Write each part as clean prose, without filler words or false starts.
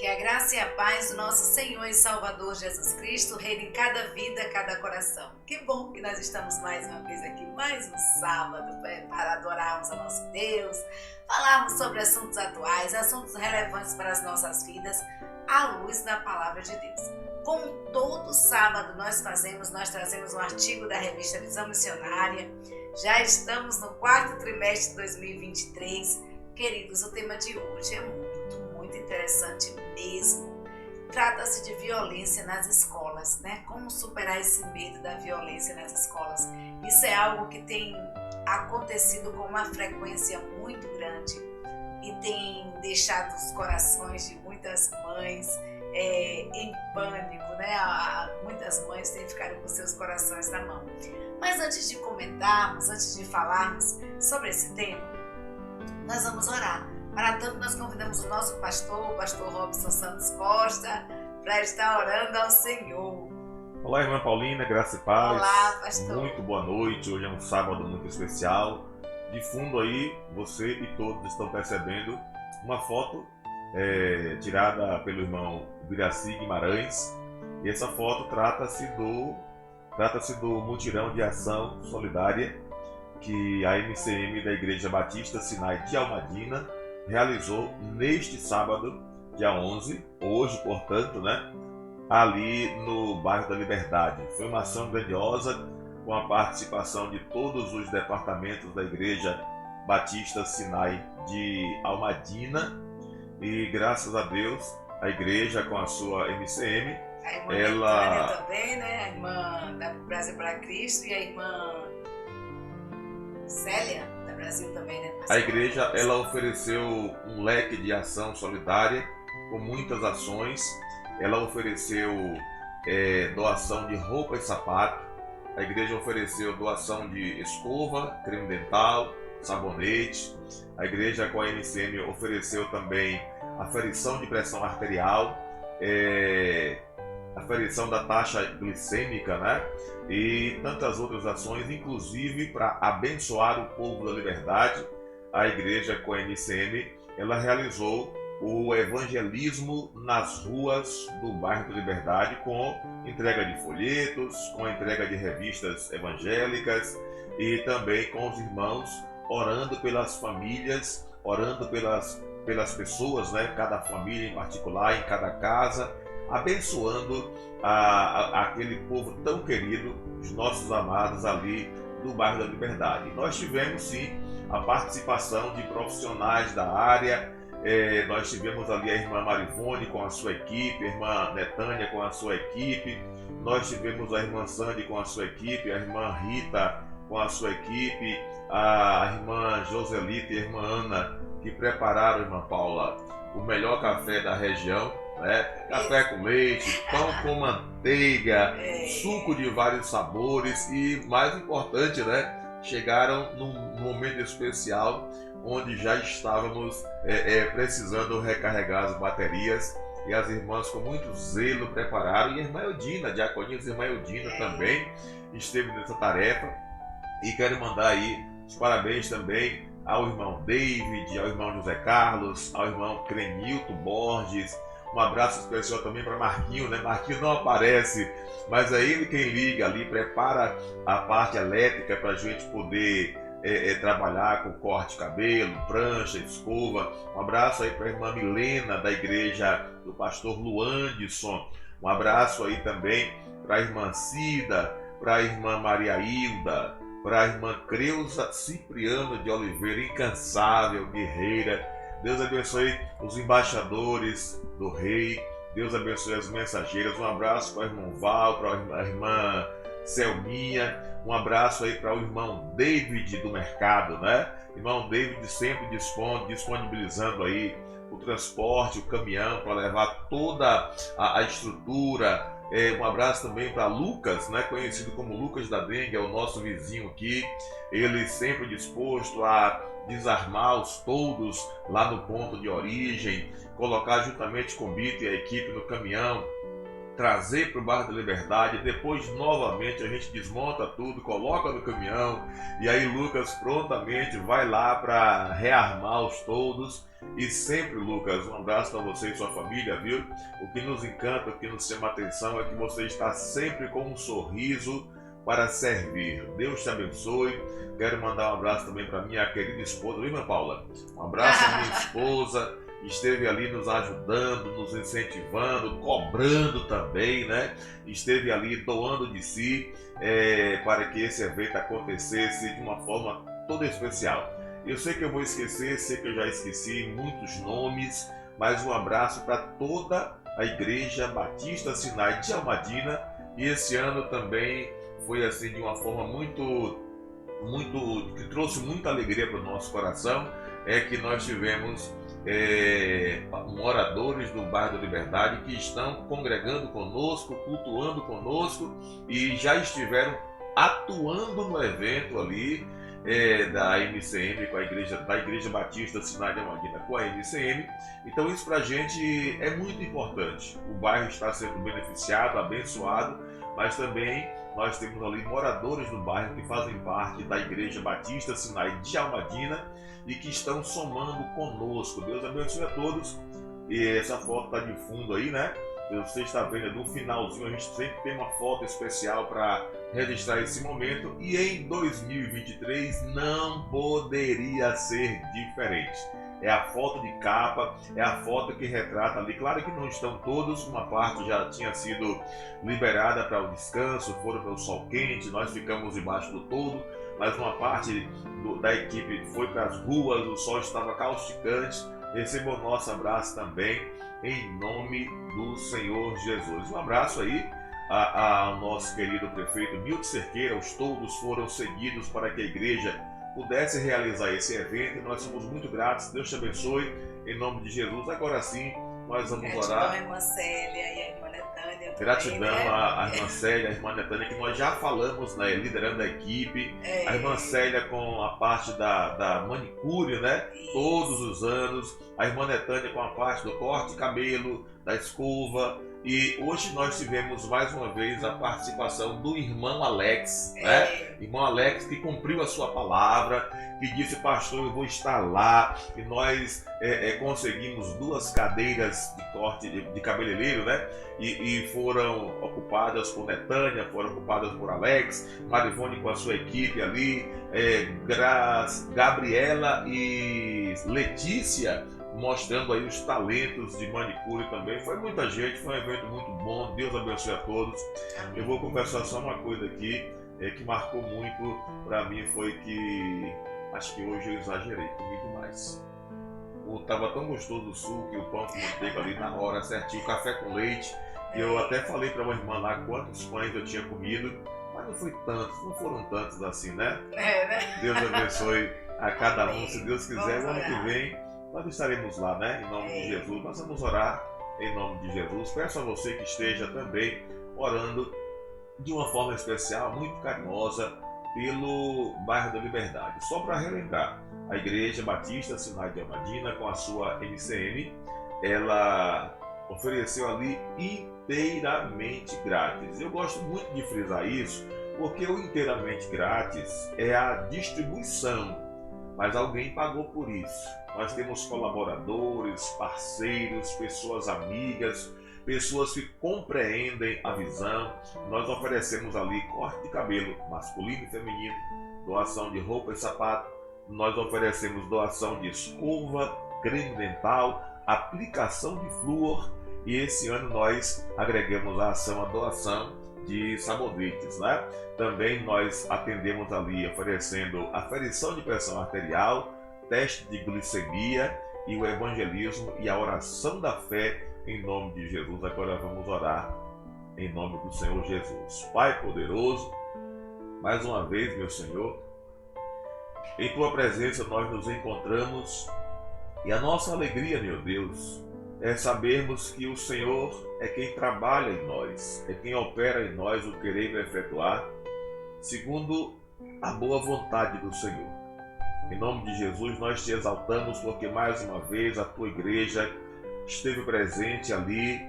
Que a graça e a paz do nosso Senhor e Salvador Jesus Cristo reine em cada vida, cada coração. Que bom que nós estamos mais uma vez aqui, mais um sábado, para adorarmos ao nosso Deus, falarmos sobre assuntos atuais, assuntos relevantes para as nossas vidas, à luz da Palavra de Deus. Como todo sábado nós trazemos um artigo da revista Visão Missionária. Já estamos no quarto trimestre de 2023. Queridos, o tema de hoje é muito interessante mesmo. Trata-se de violência nas escolas, né? Como superar esse medo da violência nas escolas. Isso é algo que tem acontecido com uma frequência muito grande e tem deixado os corações de muitas mães em pânico, né? Muitas mães têm ficado com seus corações na mão. Mas antes de comentarmos, antes de falarmos sobre esse tema, nós vamos orar. Para tanto, nós convidamos o nosso pastor, o pastor Robson Santos Costa, para estar orando ao Senhor. Olá, irmã Paulina, graça e paz. Olá, pastor. Muito boa noite, hoje é um sábado muito especial. De fundo aí, você e todos estão percebendo uma foto tirada pelo irmão Biraci Guimarães. E essa foto trata-se do mutirão de ação solidária que a MCM da Igreja Batista Sinai de Almadina realizou neste sábado, dia 11, hoje, portanto, né, ali no bairro da Liberdade. Foi uma ação grandiosa com a participação de todos os departamentos da Igreja Batista Sinai de Almadina e, graças a Deus, a igreja com a sua MCM, a irmã Netânia também, né? A irmã da Brasil para Cristo e a irmã Célia, da Brasil também, né? A igreja, ela ofereceu um leque de ação solidária com muitas ações. Ela ofereceu doação de roupa e sapato. A igreja ofereceu doação de escova, creme dental, sabonete. A igreja com a MCM ofereceu também aferição de pressão arterial, aferição da taxa glicêmica, né? E tantas outras ações, inclusive para abençoar o povo da Liberdade. A igreja com a MCM, ela realizou o evangelismo nas ruas do bairro da Liberdade com entrega de folhetos, com entrega de revistas evangélicas e também com os irmãos orando pelas famílias, orando pelas pessoas, né? Cada família em particular, em cada casa, abençoando aquele povo tão querido, os nossos amados ali do bairro da Liberdade. Nós tivemos sim a participação de profissionais da área. Nós tivemos ali a irmã Marivone com a sua equipe, a irmã Netânia com a sua equipe, nós tivemos a irmã Sandy com a sua equipe, a irmã Rita com a sua equipe, a irmã Joselita e a irmã Ana, que prepararam, irmã Paula, o melhor café da região, né? Café com leite, pão com manteiga, suco de vários sabores e, mais importante, né? Chegaram num momento especial onde já estávamos precisando recarregar as baterias e as irmãs com muito zelo prepararam, e a irmã Eudina, a diaconisa irmã Eudina também esteve nessa tarefa. E quero mandar aí os parabéns também ao irmão David, ao irmão José Carlos, ao irmão Crenilton Borges. Um abraço especial também para Marquinho, né? Marquinho não aparece, mas é ele quem liga ali, prepara a parte elétrica para a gente poder trabalhar com corte de cabelo, prancha, escova. Um abraço aí para a irmã Milena, da igreja do pastor Luandson. Um abraço aí também para a irmã Cida, para a irmã Maria Hilda, para a irmã Creuza Cipriano de Oliveira, incansável, guerreira. Deus abençoe os embaixadores do rei, Deus abençoe as mensageiras. Um abraço para o irmão Val, para a irmã Selminha, um abraço aí para o irmão David do mercado, né? Irmão David sempre disponibilizando aí o transporte, o caminhão para levar toda a estrutura. Um abraço também para Lucas, né? Conhecido como Lucas da Dengue, é o nosso vizinho aqui. Ele sempre disposto a desarmar os toldos lá no ponto de origem, colocar juntamente com o Bito e a equipe no caminhão trazer para o bairro da Liberdade, depois novamente a gente desmonta tudo, coloca no caminhão e aí Lucas prontamente vai lá para rearmar os toldos. E sempre, Lucas, um abraço para você e sua família, viu? O que nos encanta, o que nos chama a atenção é que você está sempre com um sorriso para servir. Deus te abençoe. Quero mandar um abraço também para minha querida esposa, viu, irmã Paula? Um abraço à minha esposa, esteve ali nos ajudando, nos incentivando, cobrando também, né? Esteve ali doando de si para que esse evento acontecesse de uma forma toda especial. Eu sei que eu vou esquecer, sei que eu já esqueci muitos nomes, mas um abraço para toda a Igreja Batista Sinai de Almadina. E esse ano também foi assim de uma forma que trouxe muita alegria para o nosso coração, é que nós tivemos moradores do bairro da Liberdade que estão congregando conosco, cultuando conosco e já estiveram atuando no evento ali da MCM, com da Igreja Batista Sinai de Almadina, com a MCM. Então isso para a gente é muito importante. O bairro está sendo beneficiado, abençoado, mas também nós temos ali moradores do bairro que fazem parte da Igreja Batista Sinai de Almadina e que estão somando conosco. Deus abençoe a todos. E essa foto está de fundo aí, né? Você está vendo no finalzinho, a gente sempre tem uma foto especial para registrar esse momento. E em 2023 não poderia ser diferente. É a foto de capa, é a foto que retrata ali. Claro que não estão todos, uma parte já tinha sido liberada para o descanso, foram para o sol quente, nós ficamos embaixo do toldo, mas uma parte da equipe foi para as ruas, o sol estava causticante. Receba o nosso abraço também, em nome do Senhor Jesus. Um abraço aí ao nosso querido prefeito Milton Cerqueira. Os toldos foram seguidos para que a igreja pudesse realizar esse evento e nós somos muito gratos. Deus te abençoe, em nome de Jesus. Agora sim, nós vamos orar. Gratidão à irmã Célia e à irmã Netânia. Gratidão à irmã Célia, à irmã Netânia, que nós já falamos, né, liderando a equipe. A irmã Célia com a parte da manicure, né, Isso. Todos os anos. A irmã Netânia com a parte do corte de cabelo, da escova. E hoje nós tivemos mais uma vez a participação do irmão Alex, né? Irmão Alex que cumpriu a sua palavra, que disse: pastor, eu vou estar lá. E nós conseguimos 2 cadeiras de corte de cabeleireiro, né? E foram ocupadas por Netânia, foram ocupadas por Alex, Marivone com a sua equipe ali, Gabriela e Letícia, mostrando aí os talentos de manicure também. Foi muita gente, foi um evento muito bom. Deus abençoe a todos. Amém. Eu vou confessar só uma coisa aqui que marcou muito para mim, foi que acho que hoje eu exagerei, comi demais. Tava tão gostoso o suco e o pão com manteiga ali na hora, certinho, café com leite. E eu até falei para uma irmã lá quantos pães eu tinha comido, mas não foi tantos, não foram tantos assim, né? Né? Deus abençoe a cada um. Se Deus quiser, Vamos o ano orar. que vem nós estaremos lá, né? Em nome de Jesus. Nós vamos orar em nome de Jesus. Peço a você que esteja também orando de uma forma especial, muito carinhosa, pelo bairro da Liberdade. Só para relembrar, a Igreja Batista Sinai de Almadina, com a sua MCM, ela ofereceu ali inteiramente grátis. Eu gosto muito de frisar isso, porque o inteiramente grátis é a distribuição, mas alguém pagou por isso. Nós temos colaboradores, parceiros, pessoas amigas, pessoas que compreendem a visão. Nós oferecemos ali corte de cabelo masculino e feminino, doação de roupa e sapato. Nós oferecemos doação de escova, creme dental, aplicação de flúor. E esse ano nós agregamos a ação, a doação de sabonetes, né? Também nós atendemos ali oferecendo aferição de pressão arterial, teste de glicemia e o evangelismo e a oração da fé em nome de Jesus. Agora vamos orar em nome do Senhor Jesus. Pai poderoso, mais uma vez, meu Senhor, em Tua presença nós nos encontramos e a nossa alegria, meu Deus, é sabermos que o Senhor é quem trabalha em nós, é quem opera em nós o querer e o efetuar, segundo a boa vontade do Senhor. Em nome de Jesus, nós te exaltamos porque mais uma vez a Tua igreja esteve presente ali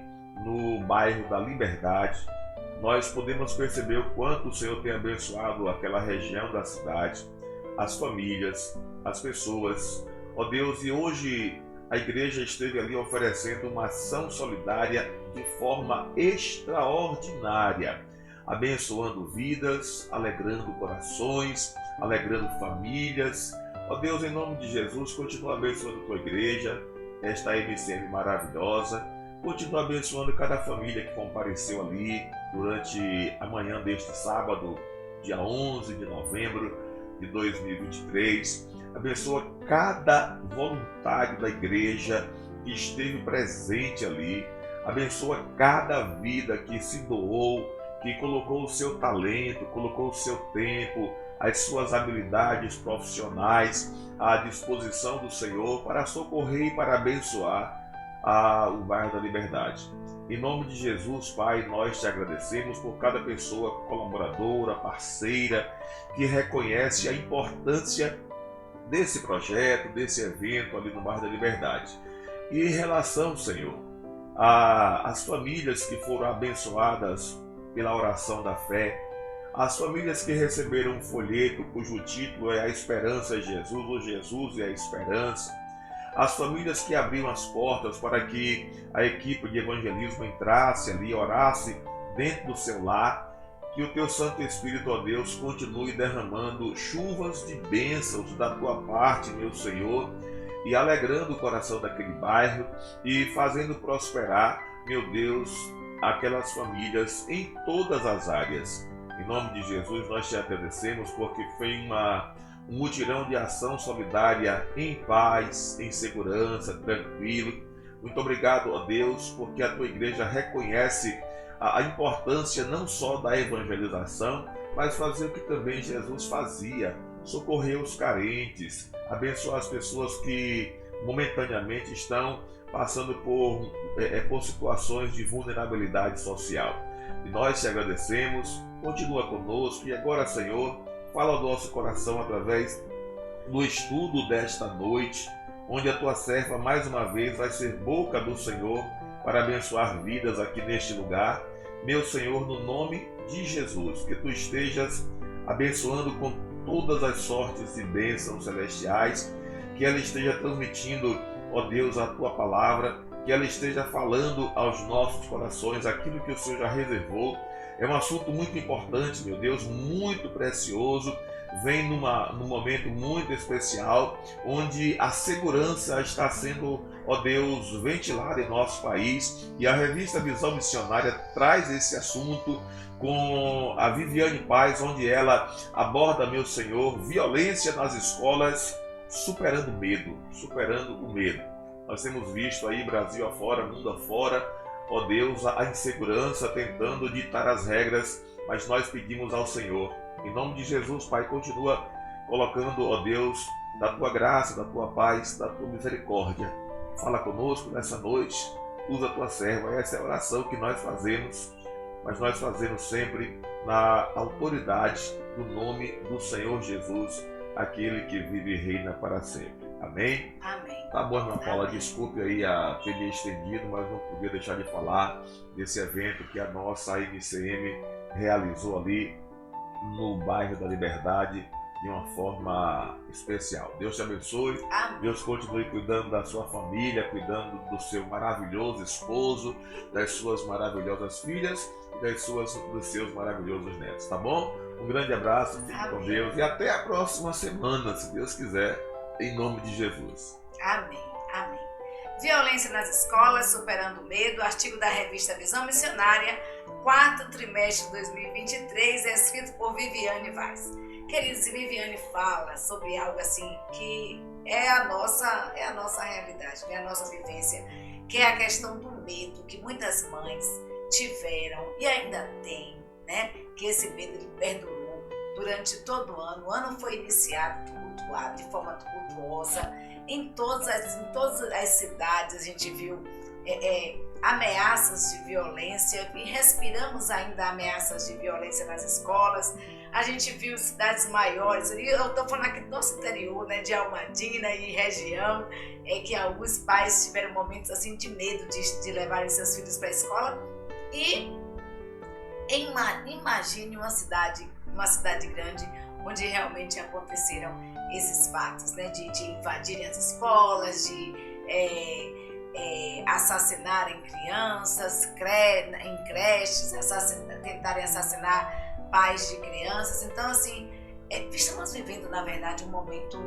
no bairro da Liberdade, nós podemos perceber o quanto o Senhor tem abençoado aquela região da cidade, as famílias, as pessoas. Ó Deus, e hoje a igreja esteve ali oferecendo uma ação solidária de forma extraordinária, abençoando vidas, alegrando corações, alegrando famílias. Ó Deus, em nome de Jesus, continua abençoando a tua igreja, esta MCM maravilhosa. Continua abençoando cada família que compareceu ali durante a manhã deste sábado, dia 11 de novembro de 2023. Abençoa cada voluntário da igreja que esteve presente ali. Abençoa cada vida que se doou, que colocou o seu talento, colocou o seu tempo, as suas habilidades profissionais à disposição do Senhor para socorrer e para abençoar o bairro da Liberdade. Em nome de Jesus, Pai, nós te agradecemos por cada pessoa colaboradora, parceira, que reconhece a importância desse projeto, desse evento ali no bairro da Liberdade. E em relação, Senhor, às famílias que foram abençoadas pela oração da fé, as famílias que receberam um folheto cujo título é A Esperança é Jesus, ou Jesus é a Esperança, as famílias que abriram as portas para que a equipe de evangelismo entrasse ali, orasse dentro do seu lar, que o teu Santo Espírito, ó Deus, continue derramando chuvas de bênçãos da tua parte, meu Senhor, e alegrando o coração daquele bairro e fazendo prosperar, meu Deus, aquelas famílias em todas as áreas. Em nome de Jesus, nós te agradecemos porque foi um mutirão de ação solidária em paz, em segurança, tranquilo. Muito obrigado, ó Deus, porque a tua igreja reconhece a importância não só da evangelização, mas fazer o que também Jesus fazia, socorrer os carentes, abençoar as pessoas que momentaneamente estão passando por situações de vulnerabilidade social. E nós te agradecemos, continua conosco e agora, Senhor, fala ao nosso coração através do estudo desta noite, onde a tua serva mais uma vez vai ser boca do Senhor para abençoar vidas aqui neste lugar. Meu Senhor, no nome de Jesus, que tu estejas abençoando com todas as sortes e bênçãos celestiais, que ela esteja transmitindo, ó Deus, a tua palavra, que ela esteja falando aos nossos corações aquilo que o Senhor já reservou. É um assunto muito importante, meu Deus, muito precioso. Vem num momento muito especial, onde a segurança está sendo, ó Deus, ventilada em nosso país. E a revista Visão Missionária traz esse assunto com a Viviane Paz, onde ela aborda, meu Senhor, violência nas escolas, superando o medo. Nós temos visto aí, Brasil afora, mundo afora, ó Deus, a insegurança tentando ditar as regras, mas nós pedimos ao Senhor, em nome de Jesus, Pai, continua colocando, ó Deus, da tua graça, da tua paz, da tua misericórdia. Fala conosco nessa noite, usa a tua serva, essa é a oração que nós fazemos, mas nós fazemos sempre na autoridade do nome do Senhor Jesus, aquele que vive e reina para sempre. Amém? Amém. Tá bom, Ana Paula, desculpe aí ter me estendido, mas não podia deixar de falar desse evento que a nossa MCM realizou ali no bairro da Liberdade de uma forma especial. Deus te abençoe. Amém. Deus continue cuidando da sua família, cuidando do seu maravilhoso esposo, das suas maravilhosas filhas e dos seus maravilhosos netos, tá bom? Um grande abraço, fique com Deus e até a próxima semana, se Deus quiser, em nome de Jesus. Amém, amém. Violência nas escolas, superando o medo, artigo da revista Visão Missionária, 4º trimestre de 2023, é escrito por Viviane Vaz. Queridos, Viviane fala sobre algo assim que é a nossa realidade, é a nossa vivência, que é a questão do medo que muitas mães tiveram e ainda têm, né? Que esse medo ele perdurou durante todo o ano. O ano foi iniciado tumultuado, de forma tumultuosa, Em todas as cidades a gente viu ameaças de violência e respiramos ainda ameaças de violência nas escolas. A gente viu cidades maiores, eu estou falando aqui do nosso interior, né, de Almadina e região, que alguns pais tiveram momentos assim de medo de levarem seus filhos para a escola. E imagine uma cidade grande onde realmente aconteceram esses fatos, né, de invadirem as escolas, de assassinarem crianças em creches, tentarem assassinar pais de crianças. Então, assim, estamos vivendo, na verdade, um momento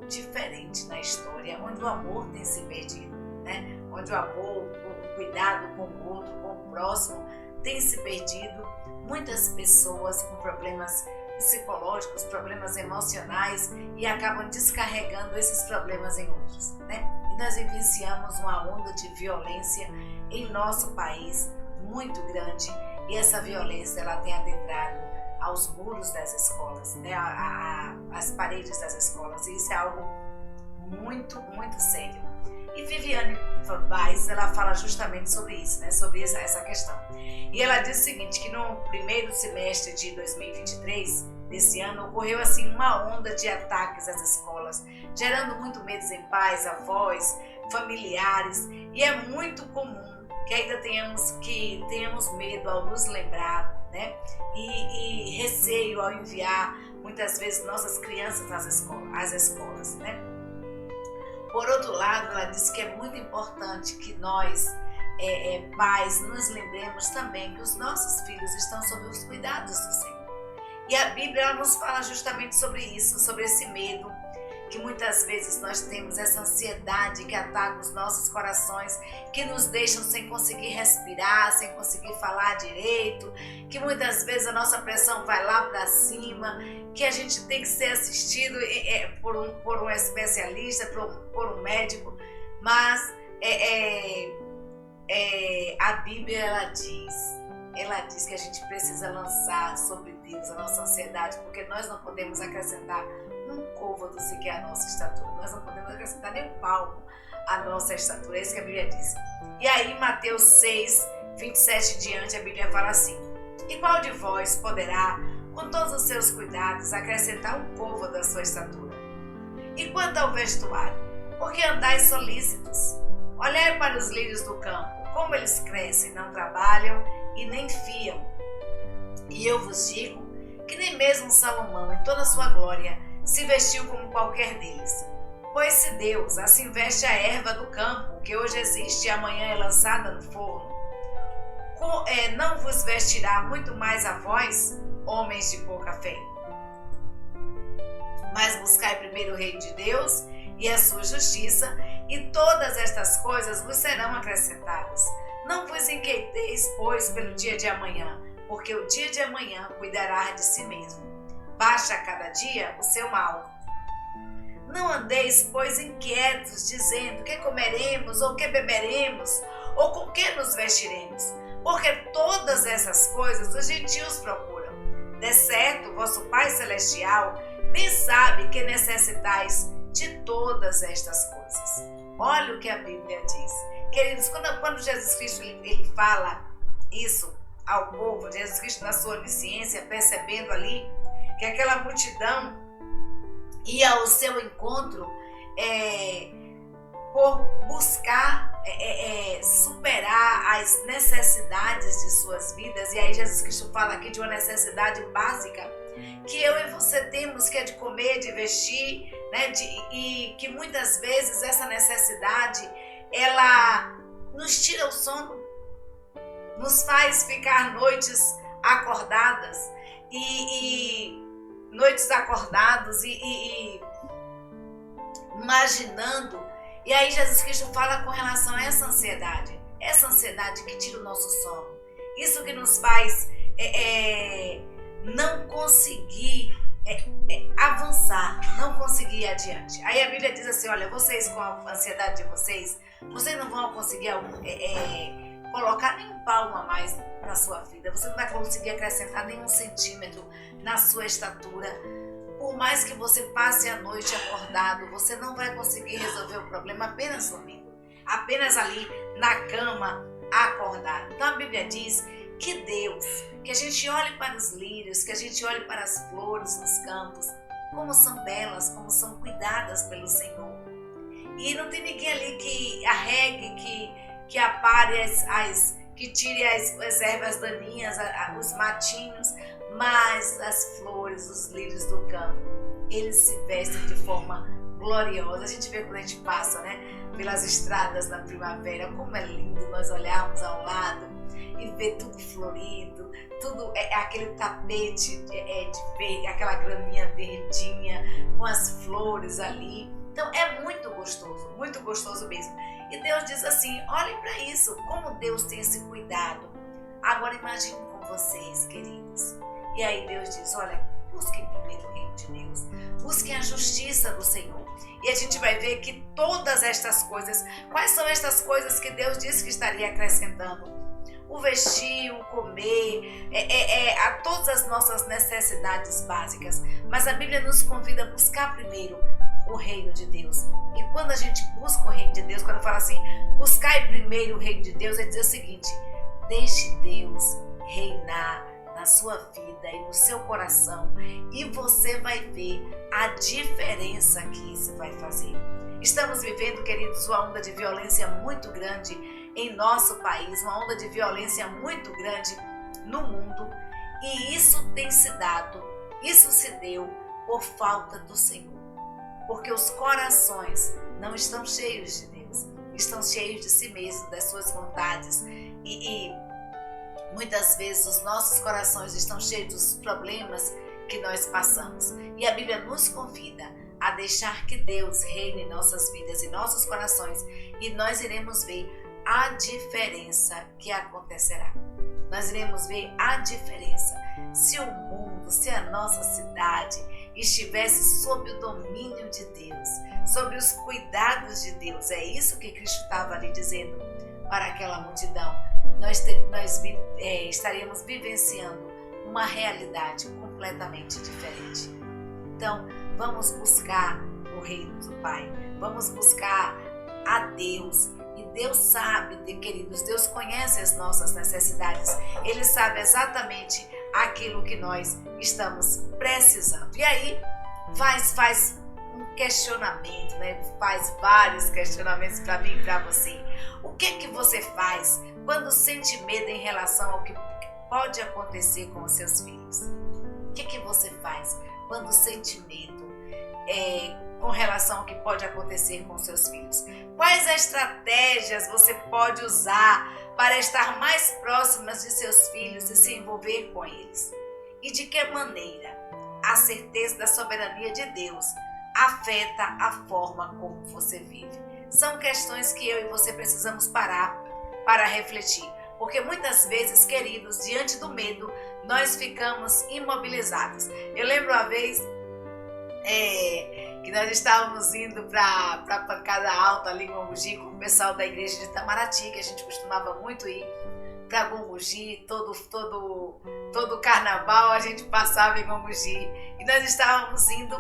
diferente na história, onde o amor tem se perdido, né? Onde o amor, o cuidado com o outro, com o próximo, tem se perdido. Muitas pessoas com problemas psicológicos, problemas emocionais, e acabam descarregando esses problemas em outros, né? E nós vivenciamos uma onda de violência em nosso país muito grande, e essa violência ela tem adentrado aos muros das escolas, né? Às paredes das escolas, e isso é algo muito, muito sério. E Viviane Vaz, ela fala justamente sobre isso, né? Sobre essa questão. E ela diz o seguinte, que no primeiro semestre de 2023, desse ano, ocorreu assim uma onda de ataques às escolas, gerando muito medo em pais, avós, familiares, e é muito comum que ainda tenhamos medo ao nos lembrar, né? E receio ao enviar muitas vezes nossas crianças às escolas, né? Por outro lado, ela diz que é muito importante que nós, pais, nos lembremos também que os nossos filhos estão sob os cuidados do Senhor. E a Bíblia ela nos fala justamente sobre isso, sobre esse medo, que muitas vezes nós temos, essa ansiedade que ataca os nossos corações, que nos deixam sem conseguir respirar, sem conseguir falar direito, que muitas vezes a nossa pressão vai lá para cima, que a gente tem que ser assistido por um especialista, por um médico, mas a Bíblia ela diz que a gente precisa lançar sobre Deus a nossa ansiedade, porque nós não podemos acrescentar um côvado sequer a nossa estatura, nós não podemos acrescentar nem um palmo à nossa estatura, é isso que a Bíblia diz. E aí, Mateus 6, 27 diante, a Bíblia fala assim: e qual de vós poderá, com todos os seus cuidados, acrescentar um côvado à sua estatura? E quanto ao vestuário, por que andais solícitos? Olhai para os lírios do campo, como eles crescem, não trabalham e nem fiam. E eu vos digo que nem mesmo Salomão, em toda a sua glória, se vestiu como qualquer deles. Pois se Deus assim veste a erva do campo, que hoje existe e amanhã é lançada no forno, não vos vestirá muito mais a vós, homens de pouca fé? Mas buscai primeiro o reino de Deus e a sua justiça, e todas estas coisas vos serão acrescentadas. Não vos inquieteis, pois, pelo dia de amanhã, porque o dia de amanhã cuidará de si mesmo. Basta a cada dia o seu mal. Não andeis, pois, inquietos, dizendo que comeremos, ou que beberemos, ou com que nos vestiremos, porque todas essas coisas os gentios procuram. De certo, vosso Pai Celestial bem sabe que necessitais de todas estas coisas. Olha o que a Bíblia diz. Queridos, quando Jesus Cristo ele fala isso ao povo, Jesus Cristo na sua onisciência, percebendo ali que aquela multidão ia ao seu encontro por buscar superar as necessidades de suas vidas. E aí Jesus Cristo fala aqui de uma necessidade básica que eu e você temos, que é de comer, de vestir, né? E que muitas vezes essa necessidade ela nos tira o sono, nos faz ficar noites acordadas e imaginando. E aí Jesus Cristo fala com relação a essa ansiedade que tira o nosso sono, isso que nos faz não conseguir avançar, não conseguir ir adiante. Aí a Bíblia diz assim: olha, vocês com a ansiedade de vocês não vão conseguir colocar nem um palmo a mais na sua vida, você não vai conseguir acrescentar nem um centímetro na sua estatura, Por mais que você passe a noite acordado, você não vai conseguir resolver o problema apenas dormindo, apenas ali na cama acordado. Então a Bíblia diz que Deus, que a gente olhe para os lírios, que a gente olhe para as flores nos campos, como são belas, como são cuidadas pelo Senhor. E não tem ninguém ali que arregue, que apare que tire as ervas daninhas, os matinhos, mas as flores, os lírios do campo, eles se vestem de forma gloriosa. A gente vê quando a gente passa, né, pelas estradas na primavera, como é lindo nós olharmos ao lado e ver tudo florido, tudo aquele tapete de verde, aquela graminha verdinha com as flores ali. Então é muito gostoso mesmo. E Deus diz assim, olhem para isso, como Deus tem esse cuidado. Agora imagine com vocês, queridos. E aí Deus diz, olha, busquem primeiro o reino de Deus, busquem a justiça do Senhor. E a gente vai ver que todas estas coisas, quais são estas coisas que Deus disse que estaria acrescentando? O vestir, o comer, a todas as nossas necessidades básicas. Mas a Bíblia nos convida a buscar primeiro o reino de Deus. E quando a gente busca o reino de Deus, quando fala assim, buscai primeiro o reino de Deus, é dizer o seguinte, deixe Deus reinar na sua vida e no seu coração, e você vai ver a diferença que isso vai fazer. Estamos vivendo, queridos, uma onda de violência muito grande em nosso país, uma onda de violência muito grande no mundo, e isso se deu por falta do Senhor, porque os corações não estão cheios de Deus, estão cheios de si mesmos, das suas vontades, e muitas vezes os nossos corações estão cheios dos problemas que nós passamos. E a Bíblia nos convida a deixar que Deus reine em nossas vidas e nossos corações, e nós iremos ver a diferença que acontecerá. Nós iremos ver a diferença. Se o mundo, se a nossa cidade estivesse sob o domínio de Deus, sob os cuidados de Deus, é isso que Cristo estava ali dizendo para aquela multidão, nós estaríamos vivenciando uma realidade completamente diferente. Então, vamos buscar o reino do Pai, vamos buscar a Deus. E Deus sabe, queridos, Deus conhece as nossas necessidades, Ele sabe exatamente aquilo que nós estamos precisando. E aí, faz um questionamento, né? Faz vários questionamentos para mim e para você. O que você faz quando sente medo em relação ao que pode acontecer com os seus filhos? O que você faz quando sente medo com relação ao que pode acontecer com os seus filhos? Quais estratégias você pode usar para estar mais próximas de seus filhos e se envolver com eles? E de que maneira a certeza da soberania de Deus afeta a forma como você vive? São questões que eu e você precisamos parar para refletir, porque muitas vezes, queridos, diante do medo, nós ficamos imobilizados. Eu lembro uma vez que nós estávamos indo para a Pancada Alta ali em Gongogi com o pessoal da igreja de Itamaraty, que a gente costumava muito ir para Gongogi, todo carnaval a gente passava em Gongogi, e nós estávamos indo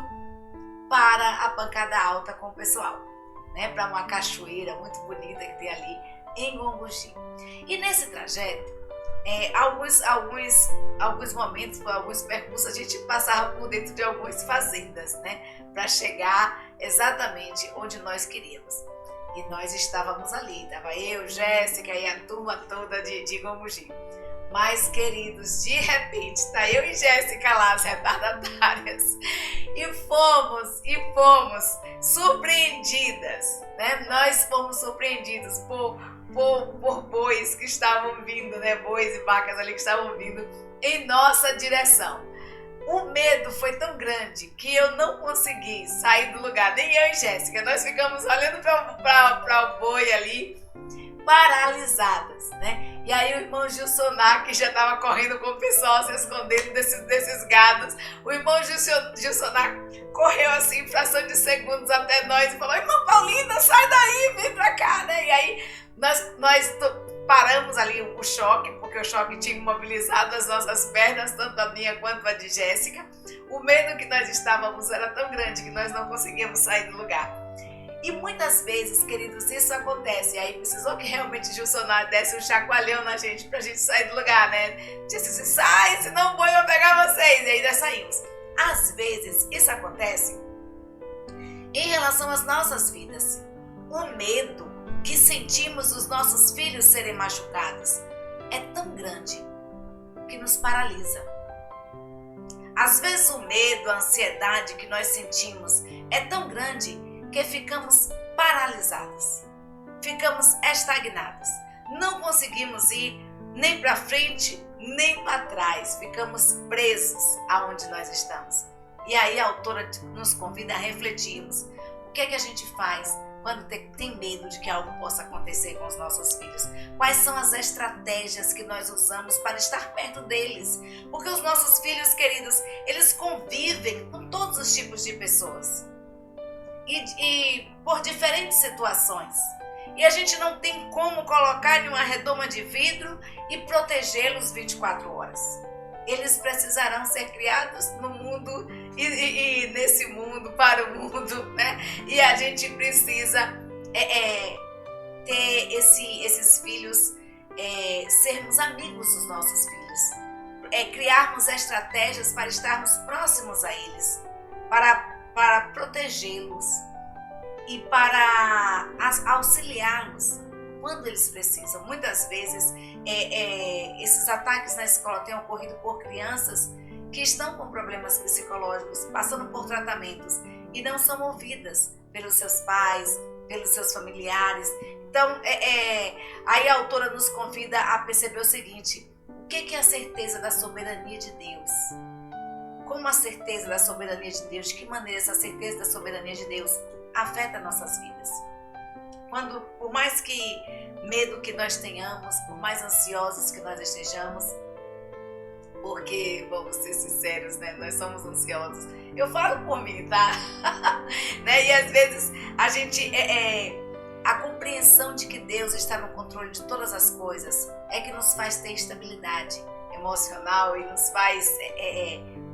para a Pancada Alta com o pessoal, né, para uma cachoeira muito bonita que tem ali em Gongogi. E nesse trajeto, alguns momentos, alguns percursos, a gente passava por dentro de algumas fazendas, né, para chegar exatamente onde nós queríamos. E nós estávamos ali, estava eu, Jéssica e a turma toda de Gongogi. Mas, queridos, de repente, está eu e Jéssica lá, as retardatárias, e fomos surpreendidas, né? Nós fomos surpreendidos por bois que estavam vindo, né? Bois e vacas ali que estavam vindo em nossa direção. O medo foi tão grande que eu não consegui sair do lugar, nem eu e Jéssica. Nós ficamos olhando para o boi ali, paralisadas, né? E aí o irmão Gilsonar, que já estava correndo com o pessoal, se escondendo desses gados, o irmão Gilsonar correu assim, em fração de segundos até nós e falou: irmã Paulina, sai daí, vem pra cá, né? E aí nós paramos ali o choque, porque o choque tinha imobilizado as nossas pernas, tanto a minha quanto a de Jéssica. O medo que nós estávamos era tão grande que nós não conseguíamos sair do lugar. E muitas vezes, queridos, isso acontece. E aí precisou que realmente Gilsonar desse um chacoalhão na gente pra gente sair do lugar, né? Disse assim, sai, senão vou eu pegar vocês. E aí nós saímos. Às vezes, isso acontece em relação às nossas vidas. O medo que sentimos os nossos filhos serem machucados é tão grande que nos paralisa. Às vezes o medo, a ansiedade que nós sentimos é tão grande que ficamos paralisados, ficamos estagnados, não conseguimos ir nem para frente nem para trás, ficamos presos aonde nós estamos. E aí a autora nos convida a refletirmos o que é que a gente faz quando tem medo de que algo possa acontecer com os nossos filhos. Quais são as estratégias que nós usamos para estar perto deles? Porque os nossos filhos, queridos, eles convivem com todos os tipos de pessoas. E por diferentes situações. E a gente não tem como colocar em uma redoma de vidro e protegê-los 24 horas. Eles precisarão ser criados no mundo e nesse mundo, para o mundo, né? E a gente precisa ter esses filhos, sermos amigos dos nossos filhos, criarmos estratégias para estarmos próximos a eles, para protegê-los e para auxiliá-los quando eles precisam. Muitas vezes esses ataques na escola têm ocorrido por crianças que estão com problemas psicológicos, passando por tratamentos e não são ouvidas pelos seus pais, pelos seus familiares. Então, aí a autora nos convida a perceber o seguinte: o que é a certeza da soberania de Deus? Como a certeza da soberania de Deus, de que maneira essa certeza da soberania de Deus afeta nossas vidas? Quando, por mais que medo que nós tenhamos, por mais ansiosos que nós estejamos, porque, vamos ser sinceros, né? Nós somos ansiosos. Eu falo por mim, tá? Né? E às vezes a gente, a compreensão de que Deus está no controle de todas as coisas é que nos faz ter estabilidade emocional e nos faz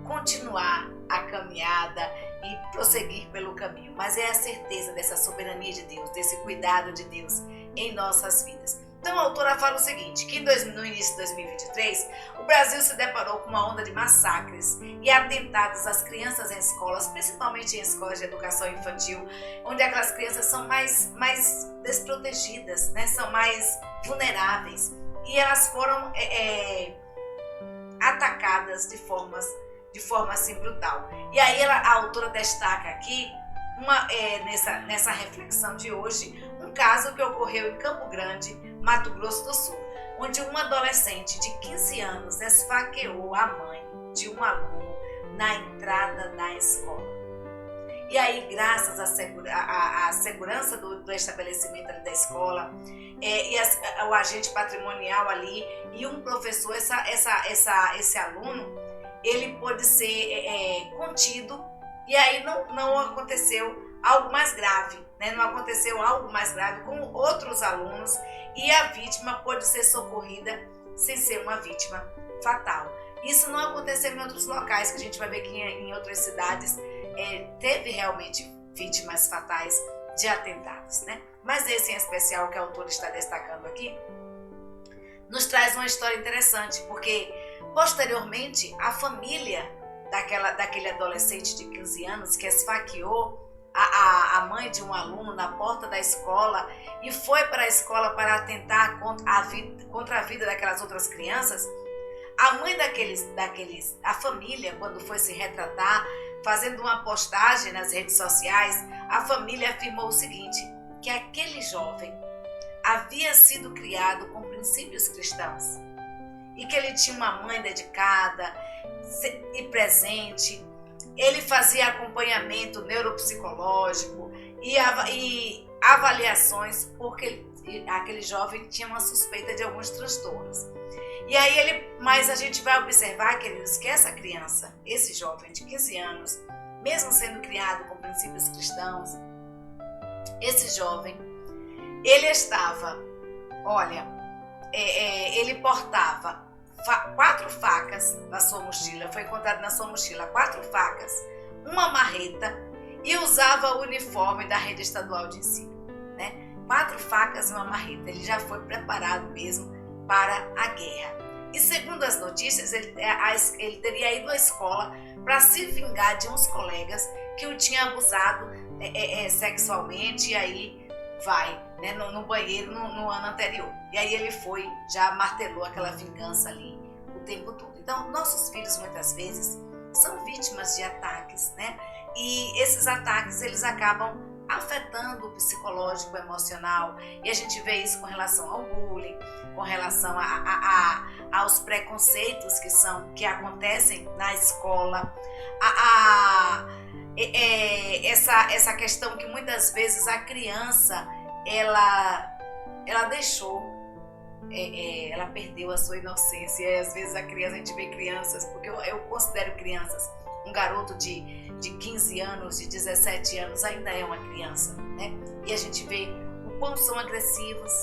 continuar a caminhada e prosseguir pelo caminho. Mas é a certeza dessa soberania de Deus, desse cuidado de Deus em nossas vidas. Então a autora fala o seguinte, que no início de 2023, o Brasil se deparou com uma onda de massacres e atentados às crianças em escolas, principalmente em escolas de educação infantil, onde aquelas crianças são mais desprotegidas, né? São mais vulneráveis, e elas foram atacadas de forma assim brutal. E aí a autora destaca aqui, nessa reflexão de hoje, um caso que ocorreu em Campo Grande, Mato Grosso do Sul, onde uma adolescente de 15 anos esfaqueou a mãe de um aluno na entrada da escola. E aí, graças à segurança do estabelecimento ali da escola, o agente patrimonial ali e um professor, esse aluno, ele pôde ser contido, e aí não aconteceu algo mais grave, né? Não aconteceu algo mais grave com outros alunos, e a vítima pôde ser socorrida sem ser uma vítima fatal. Isso não aconteceu em outros locais, que a gente vai ver que em outras cidades teve realmente vítimas fatais de atentados, né? Mas esse em especial que a autora está destacando aqui, nos traz uma história interessante, porque posteriormente a família daquele adolescente de 15 anos que esfaqueou a mãe de um aluno na porta da escola e foi para a escola para atentar contra a vida daquelas outras crianças, a mãe a família, quando foi se retratar, fazendo uma postagem nas redes sociais, a família afirmou o seguinte, que aquele jovem havia sido criado com princípios cristãos e que ele tinha uma mãe dedicada e presente. Ele fazia acompanhamento neuropsicológico e avaliações, porque aquele jovem tinha uma suspeita de alguns transtornos. E aí mas a gente vai observar, queridos, que essa criança, esse jovem de 15 anos, mesmo sendo criado com princípios cristãos, esse jovem, ele estava, ele portava 4 facas na sua mochila, foi encontrado na sua mochila 4 facas, uma marreta e usava o uniforme da rede estadual de ensino, né? 4 facas e uma marreta, ele já foi preparado mesmo para a guerra. E segundo as notícias, ele teria ido à escola para se vingar de uns colegas que o tinham abusado sexualmente, e aí vai, né, no banheiro no ano anterior. E aí ele foi, já martelou aquela vingança ali o tempo todo. Então, nossos filhos muitas vezes são vítimas de ataques, né? E esses ataques, eles acabam afetando o psicológico, o emocional. E a gente vê isso com relação ao bullying, com relação aos preconceitos que acontecem na escola, essa questão que muitas vezes a criança ela deixou, ela perdeu a sua inocência. E às vezes a gente vê crianças, porque eu considero crianças, um garoto de 15 anos, de 17 anos ainda é uma criança, né? E a gente vê o quanto são agressivos,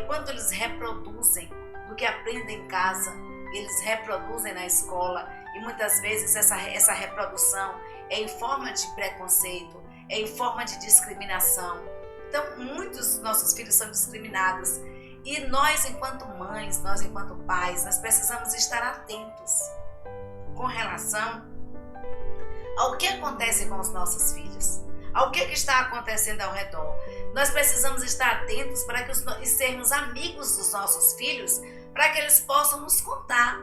o quanto eles reproduzem do que aprendem em casa, eles reproduzem na escola, e muitas vezes essa reprodução é em forma de preconceito, é em forma de discriminação. Então, muitos dos nossos filhos são discriminados, e nós, enquanto mães, nós, enquanto pais, nós precisamos estar atentos com relação ao que acontece com os nossos filhos, ao que está acontecendo ao redor. Nós precisamos estar atentos e sermos amigos dos nossos filhos, para que eles possam nos contar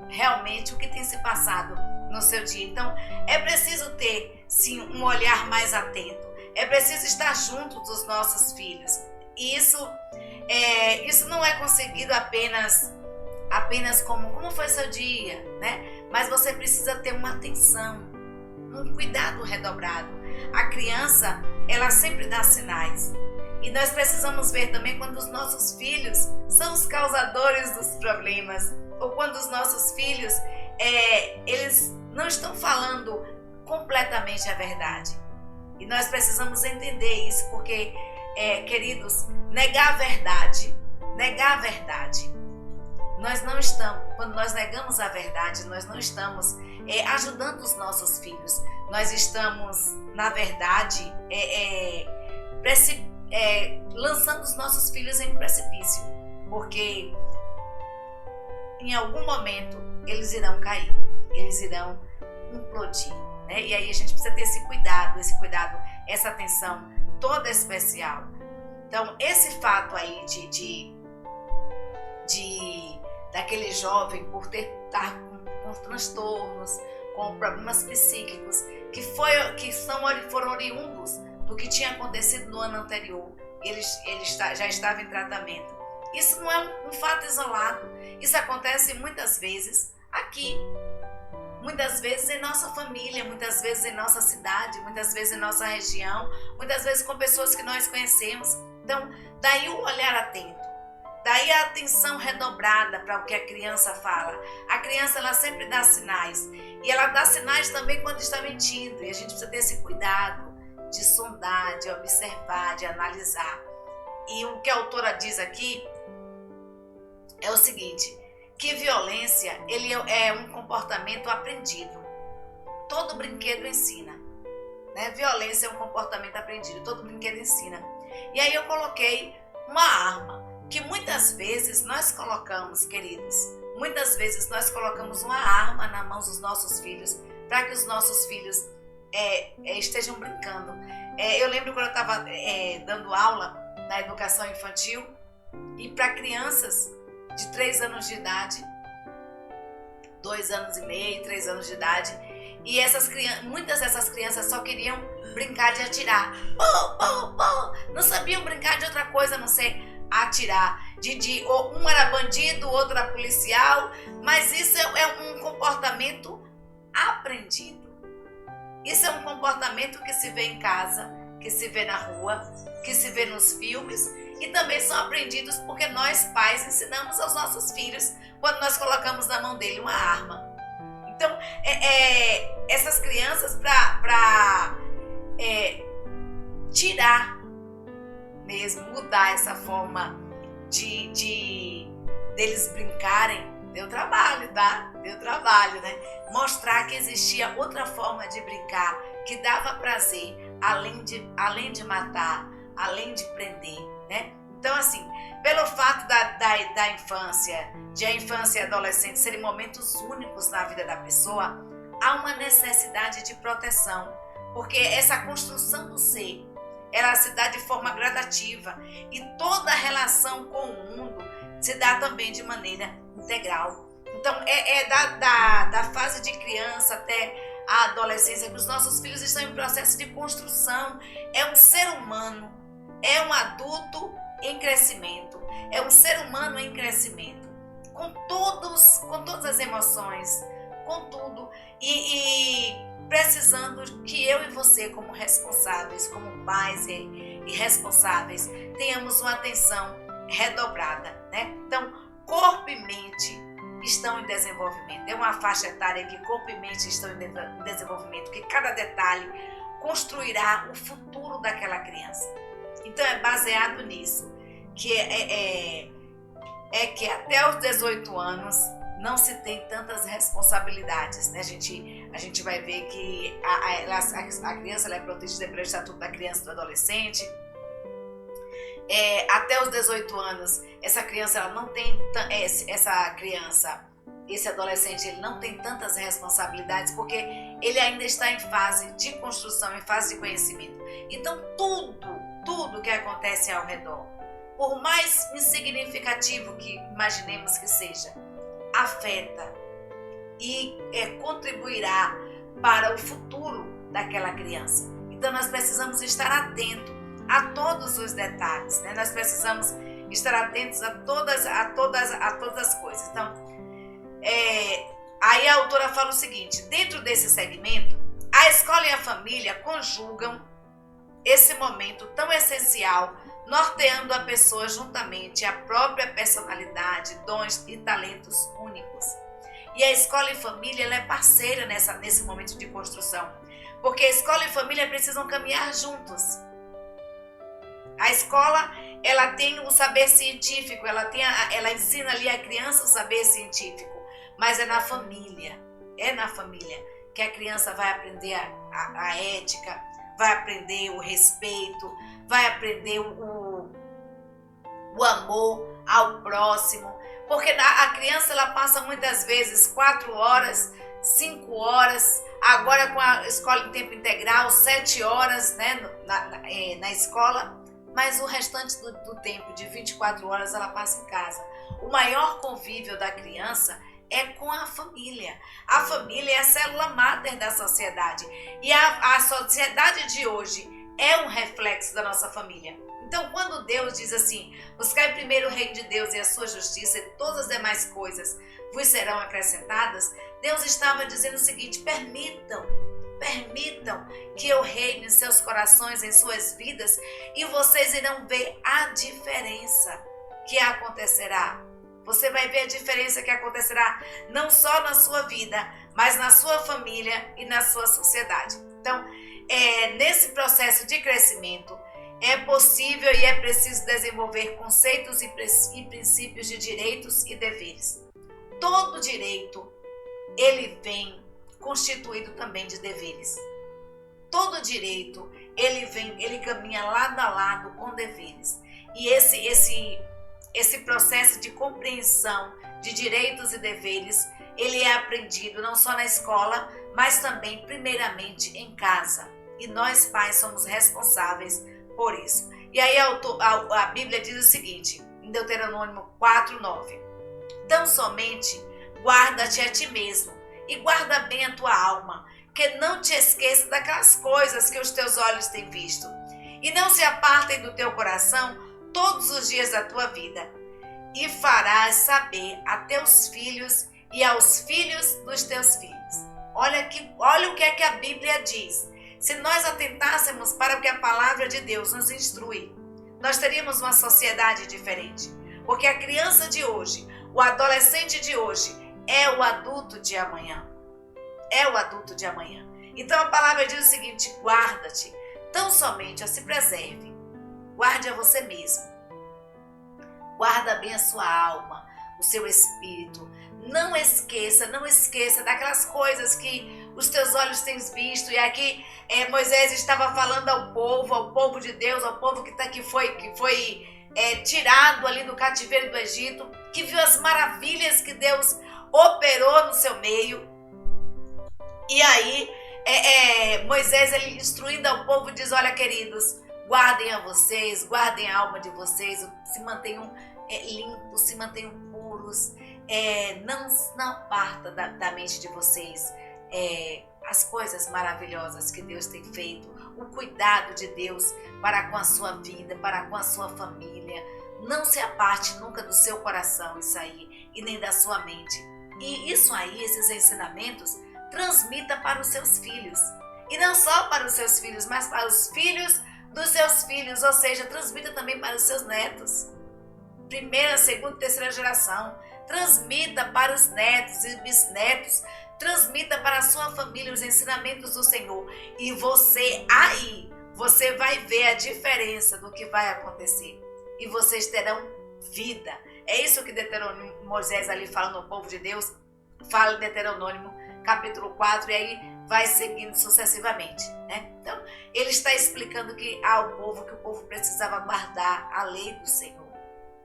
realmente o que tem se passado no seu dia. Então, é preciso ter, sim, um olhar mais atento. É preciso estar junto dos nossos filhos. E isso não é conseguido apenas como foi seu dia, né? Mas você precisa ter uma atenção, um cuidado redobrado. A criança, ela sempre dá sinais. E nós precisamos ver também quando os nossos filhos são os causadores dos problemas, ou quando os nossos filhos, eles não estão falando completamente a verdade. E nós precisamos entender isso, porque, queridos, negar a verdade, nós não estamos, quando nós negamos a verdade, nós não estamos ajudando os nossos filhos. Nós estamos, na verdade, lançando os nossos filhos em um precipício, porque em algum momento eles irão cair, eles irão implodir, né? E aí a gente precisa ter esse cuidado, essa atenção toda especial. Então, esse fato aí daquele jovem por estar com transtornos, com problemas psíquicos, foram oriundos do que tinha acontecido no ano anterior, ele já estava em tratamento. Isso não é um fato isolado, isso acontece muitas vezes aqui, muitas vezes em nossa família, muitas vezes em nossa cidade, muitas vezes em nossa região, muitas vezes com pessoas que nós conhecemos. Então, daí o olhar atento, daí a atenção redobrada para o que a criança fala. A criança, ela sempre dá sinais, e ela dá sinais também quando está mentindo, e a gente precisa ter esse cuidado de sondar, de observar, de analisar. E o que a autora diz aqui é o seguinte, que violência, ele é um comportamento aprendido. Todo brinquedo ensina, né? Violência é um comportamento aprendido, todo brinquedo ensina. E aí eu coloquei uma arma, que muitas vezes nós colocamos, queridos, muitas vezes nós colocamos uma arma na mão dos nossos filhos, para que os nossos filhos estejam brincando. Eu lembro quando eu estava dando aula na educação infantil, e para crianças de 3 anos de idade, 2 anos e meio, 3 anos de idade, e muitas dessas crianças só queriam brincar de atirar. Não sabiam brincar de outra coisa a não ser atirar. Um era bandido, o outro era policial, mas isso é um comportamento aprendido. Isso é um comportamento que se vê em casa, que se vê na rua, que se vê nos filmes, e também são aprendidos porque nós, pais, ensinamos aos nossos filhos quando nós colocamos na mão dele uma arma. Então, essas crianças, para tirar mesmo, mudar essa forma deles brincarem, deu trabalho, tá? Deu trabalho, né? Mostrar que existia outra forma de brincar, que dava prazer, além de matar, além de prender, né? Então, assim, pelo fato da infância, de a infância e a adolescência serem momentos únicos na vida da pessoa, há uma necessidade de proteção, porque essa construção do ser, ela se dá de forma gradativa e toda a relação com o mundo se dá também de maneira integral. Então, da fase de criança até a adolescência que os nossos filhos estão em processo de construção. É um ser humano, é um adulto em crescimento, é um ser humano em crescimento, com todas as emoções, com tudo, e precisando que eu e você, como responsáveis, como pais e responsáveis, tenhamos uma atenção redobrada, né? Então, corpo e mente estão em desenvolvimento. É uma faixa etária que corpo e mente estão em desenvolvimento, que cada detalhe construirá o futuro daquela criança. Então, é baseado nisso, que que até os 18 anos não se tem tantas responsabilidades, né? A gente vai ver que a criança ela é protegida pelo Estatuto da Criança e do Adolescente. Até os 18 anos, essa criança ela não tem esse adolescente ele não tem tantas responsabilidades porque ele ainda está em fase de construção, em fase de conhecimento. Então tudo que acontece ao redor, por mais insignificativo que imaginemos que seja, afeta e contribuirá para o futuro daquela criança. Então nós precisamos estar atentos a todos os detalhes, né? Nós precisamos estar atentos a todas as coisas. Então, aí a autora fala o seguinte: dentro desse segmento, a escola e a família conjugam esse momento tão essencial, norteando a pessoa juntamente à própria personalidade, dons e talentos únicos. E a escola e família ela é parceira nesse momento de construção, porque a escola e família precisam caminhar juntos. A escola ela tem o saber científico, ela ensina ali a criança o saber científico, mas é na família que a criança vai aprender a ética, vai aprender o respeito, vai aprender o amor ao próximo, porque a criança ela passa muitas vezes 4 horas, 5 horas, agora com a escola em tempo integral, 7 horas, né, na escola, mas o restante do tempo, de 24 horas, ela passa em casa. O maior convívio da criança é com a família. A família é a célula máter da sociedade. E a sociedade de hoje é um reflexo da nossa família. Então, quando Deus diz assim, buscai primeiro o reino de Deus e a sua justiça e todas as demais coisas vos serão acrescentadas, Deus estava dizendo o seguinte: permitam que eu reine em seus corações, em suas vidas, e vocês irão ver a diferença que acontecerá. Você vai ver a diferença que acontecerá não só na sua vida, mas na sua família e na sua sociedade. Então, nesse processo de crescimento, é possível e é preciso desenvolver conceitos e princípios de direitos e deveres. Todo direito, ele vem constituído também de deveres. Todo direito, ele caminha lado a lado com deveres. E esse processo de compreensão de direitos e deveres, ele é aprendido não só na escola, mas também primeiramente em casa. E nós pais somos responsáveis por isso. E aí a Bíblia diz o seguinte, em Deuteronômio 4:9: tão somente guarda-te a ti mesmo e guarda bem a tua alma, que não te esqueça daquelas coisas que os teus olhos têm visto, e não se apartem do teu coração todos os dias da tua vida, e farás saber a teus filhos e aos filhos dos teus filhos. Olha o que é que a Bíblia diz. Se nós atentássemos para o que a palavra de Deus nos instrui, nós teríamos uma sociedade diferente. Porque a criança de hoje, o adolescente de hoje, é o adulto de amanhã. É o adulto de amanhã. Então a palavra diz o seguinte: guarda-te, tão somente, se preserve. Guarde a você mesmo. Guarda bem a sua alma, o seu espírito. Não esqueça daquelas coisas que os teus olhos têm visto. E aqui Moisés estava falando ao povo de Deus, ao povo que foi tirado ali do cativeiro do Egito, que viu as maravilhas que Deus operou no seu meio. E aí Moisés, ele instruindo ao povo, diz: olha, queridos, guardem a vocês, guardem a alma de vocês, se mantenham limpos, se mantenham puros, não parta da mente de vocês as coisas maravilhosas que Deus tem feito, o cuidado de Deus para com a sua vida, para com a sua família. Não se aparte nunca do seu coração isso aí, e nem da sua mente. E isso aí, esses ensinamentos, transmita para os seus filhos. E não só para os seus filhos, mas para os filhos dos seus filhos, ou seja, transmita também para os seus netos. Primeira, segunda e terceira geração. Transmita para os netos e bisnetos. Transmita para a sua família os ensinamentos do Senhor. E você vai ver a diferença do que vai acontecer. E vocês terão vida. É isso que Moisés ali fala no povo de Deus. Fala em Deuteronômio capítulo 4, e aí vai seguindo sucessivamente, né? Então, ele está explicando ao povo que o povo precisava guardar a lei do Senhor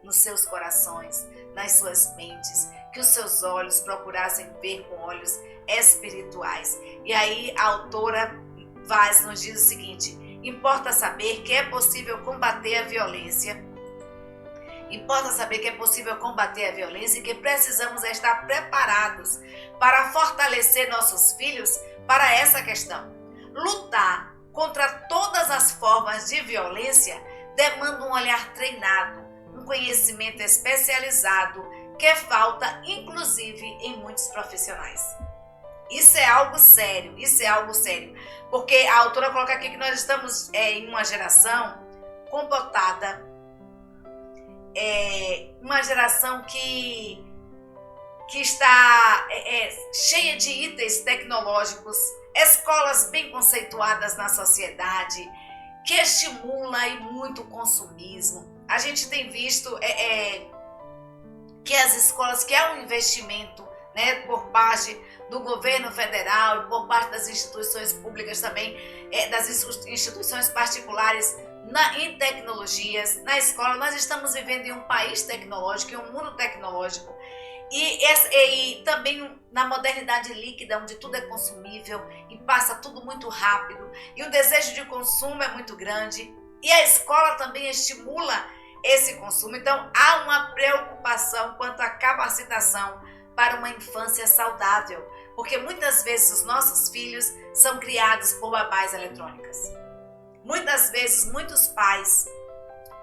nos seus corações, nas suas mentes, que os seus olhos procurassem ver com olhos espirituais. E aí a autora Vaz nos diz o seguinte: importa saber que é possível combater a violência. Importa saber que é possível combater a violência e que precisamos estar preparados para fortalecer nossos filhos para essa questão. Lutar contra todas as formas de violência demanda um olhar treinado, um conhecimento especializado que falta, inclusive, em muitos profissionais. Isso é algo sério, porque a autora coloca aqui que nós estamos em uma geração comportada, uma geração que está cheia de itens tecnológicos, escolas bem conceituadas na sociedade, que estimula e muito o consumismo. A gente tem visto que as escolas, que há um investimento, né, por parte do governo federal e por parte das instituições públicas também, das instituições particulares, em tecnologias, na escola. Nós estamos vivendo em um país tecnológico, em um mundo tecnológico, e também na modernidade líquida, onde tudo é consumível e passa tudo muito rápido, e o desejo de consumo é muito grande, e a escola também estimula esse consumo. Então há uma preocupação quanto à capacitação para uma infância saudável, porque muitas vezes os nossos filhos são criados por babás eletrônicas. Muitas vezes, muitos pais,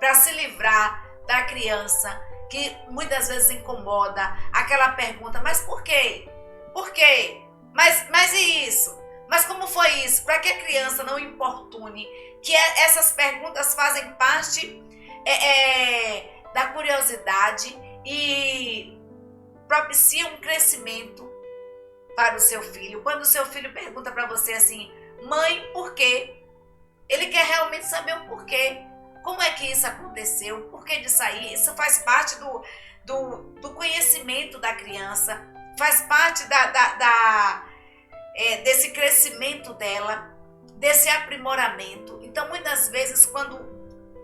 para se livrar da criança, que muitas vezes incomoda, aquela pergunta: mas por quê? Por quê? Mas e isso? Mas como foi isso? Para que a criança não importune, que essas perguntas fazem parte da curiosidade e propiciam um crescimento para o seu filho. Quando o seu filho pergunta para você assim: mãe, por quê? Ele quer realmente saber o porquê. Como é que isso aconteceu? O porquê disso aí? Isso faz parte do conhecimento da criança, faz parte desse crescimento dela, desse aprimoramento. Então, muitas vezes, quando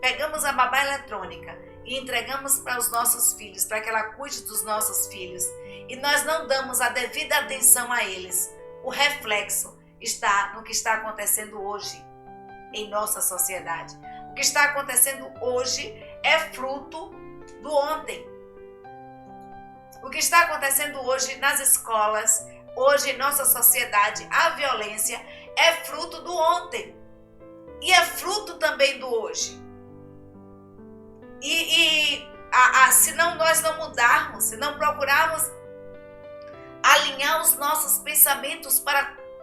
pegamos a babá eletrônica e entregamos para os nossos filhos, para que ela cuide dos nossos filhos, e nós não damos a devida atenção a eles, o reflexo está no que está acontecendo hoje em nossa sociedade. O que está acontecendo hoje é fruto do ontem. O que está acontecendo hoje nas escolas, hoje em nossa sociedade, a violência é fruto do ontem e é fruto também do hoje. Se nós não mudarmos, se não procurarmos alinhar os nossos pensamentos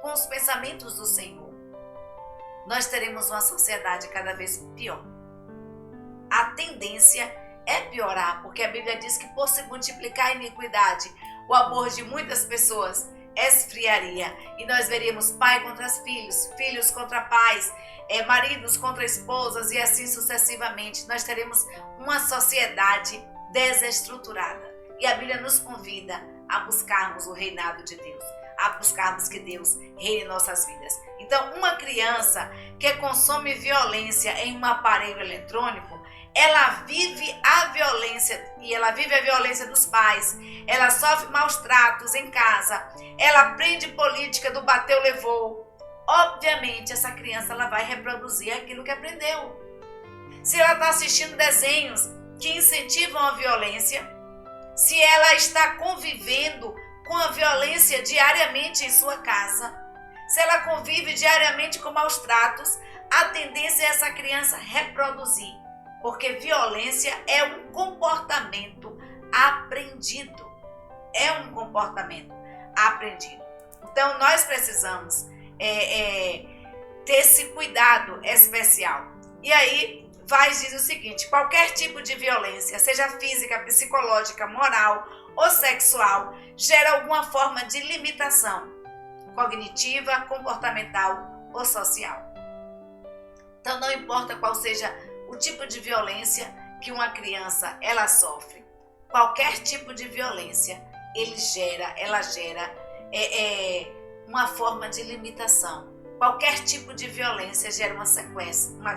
com os pensamentos do Senhor, nós teremos uma sociedade cada vez pior. A tendência é piorar, porque a Bíblia diz que por se multiplicar a iniquidade, o amor de muitas pessoas esfriaria. E nós veríamos pai contra filhos, filhos contra pais, maridos contra esposas e assim sucessivamente. Nós teremos uma sociedade desestruturada. E a Bíblia nos convida a buscarmos o reinado de Deus, a buscarmos que Deus reine em nossas vidas. Então, uma criança que consome violência em um aparelho eletrônico, ela vive a violência, e ela vive a violência dos pais, ela sofre maus tratos em casa, ela aprende política do bateu, levou. Obviamente, essa criança ela vai reproduzir aquilo que aprendeu. Se ela está assistindo desenhos que incentivam a violência, se ela está convivendo com a violência diariamente em sua casa, se ela convive diariamente com maus tratos, a tendência é essa criança reproduzir, porque violência é um comportamento aprendido. É um comportamento aprendido. Então, nós precisamos ter esse cuidado especial. E aí, diz o seguinte: qualquer tipo de violência, seja física, psicológica, moral ou sexual, gera alguma forma de limitação cognitiva, comportamental ou social. Então, não importa qual seja o tipo de violência que uma criança ela sofre, qualquer tipo de violência ela gera uma forma de limitação. Qualquer tipo de violência gera uma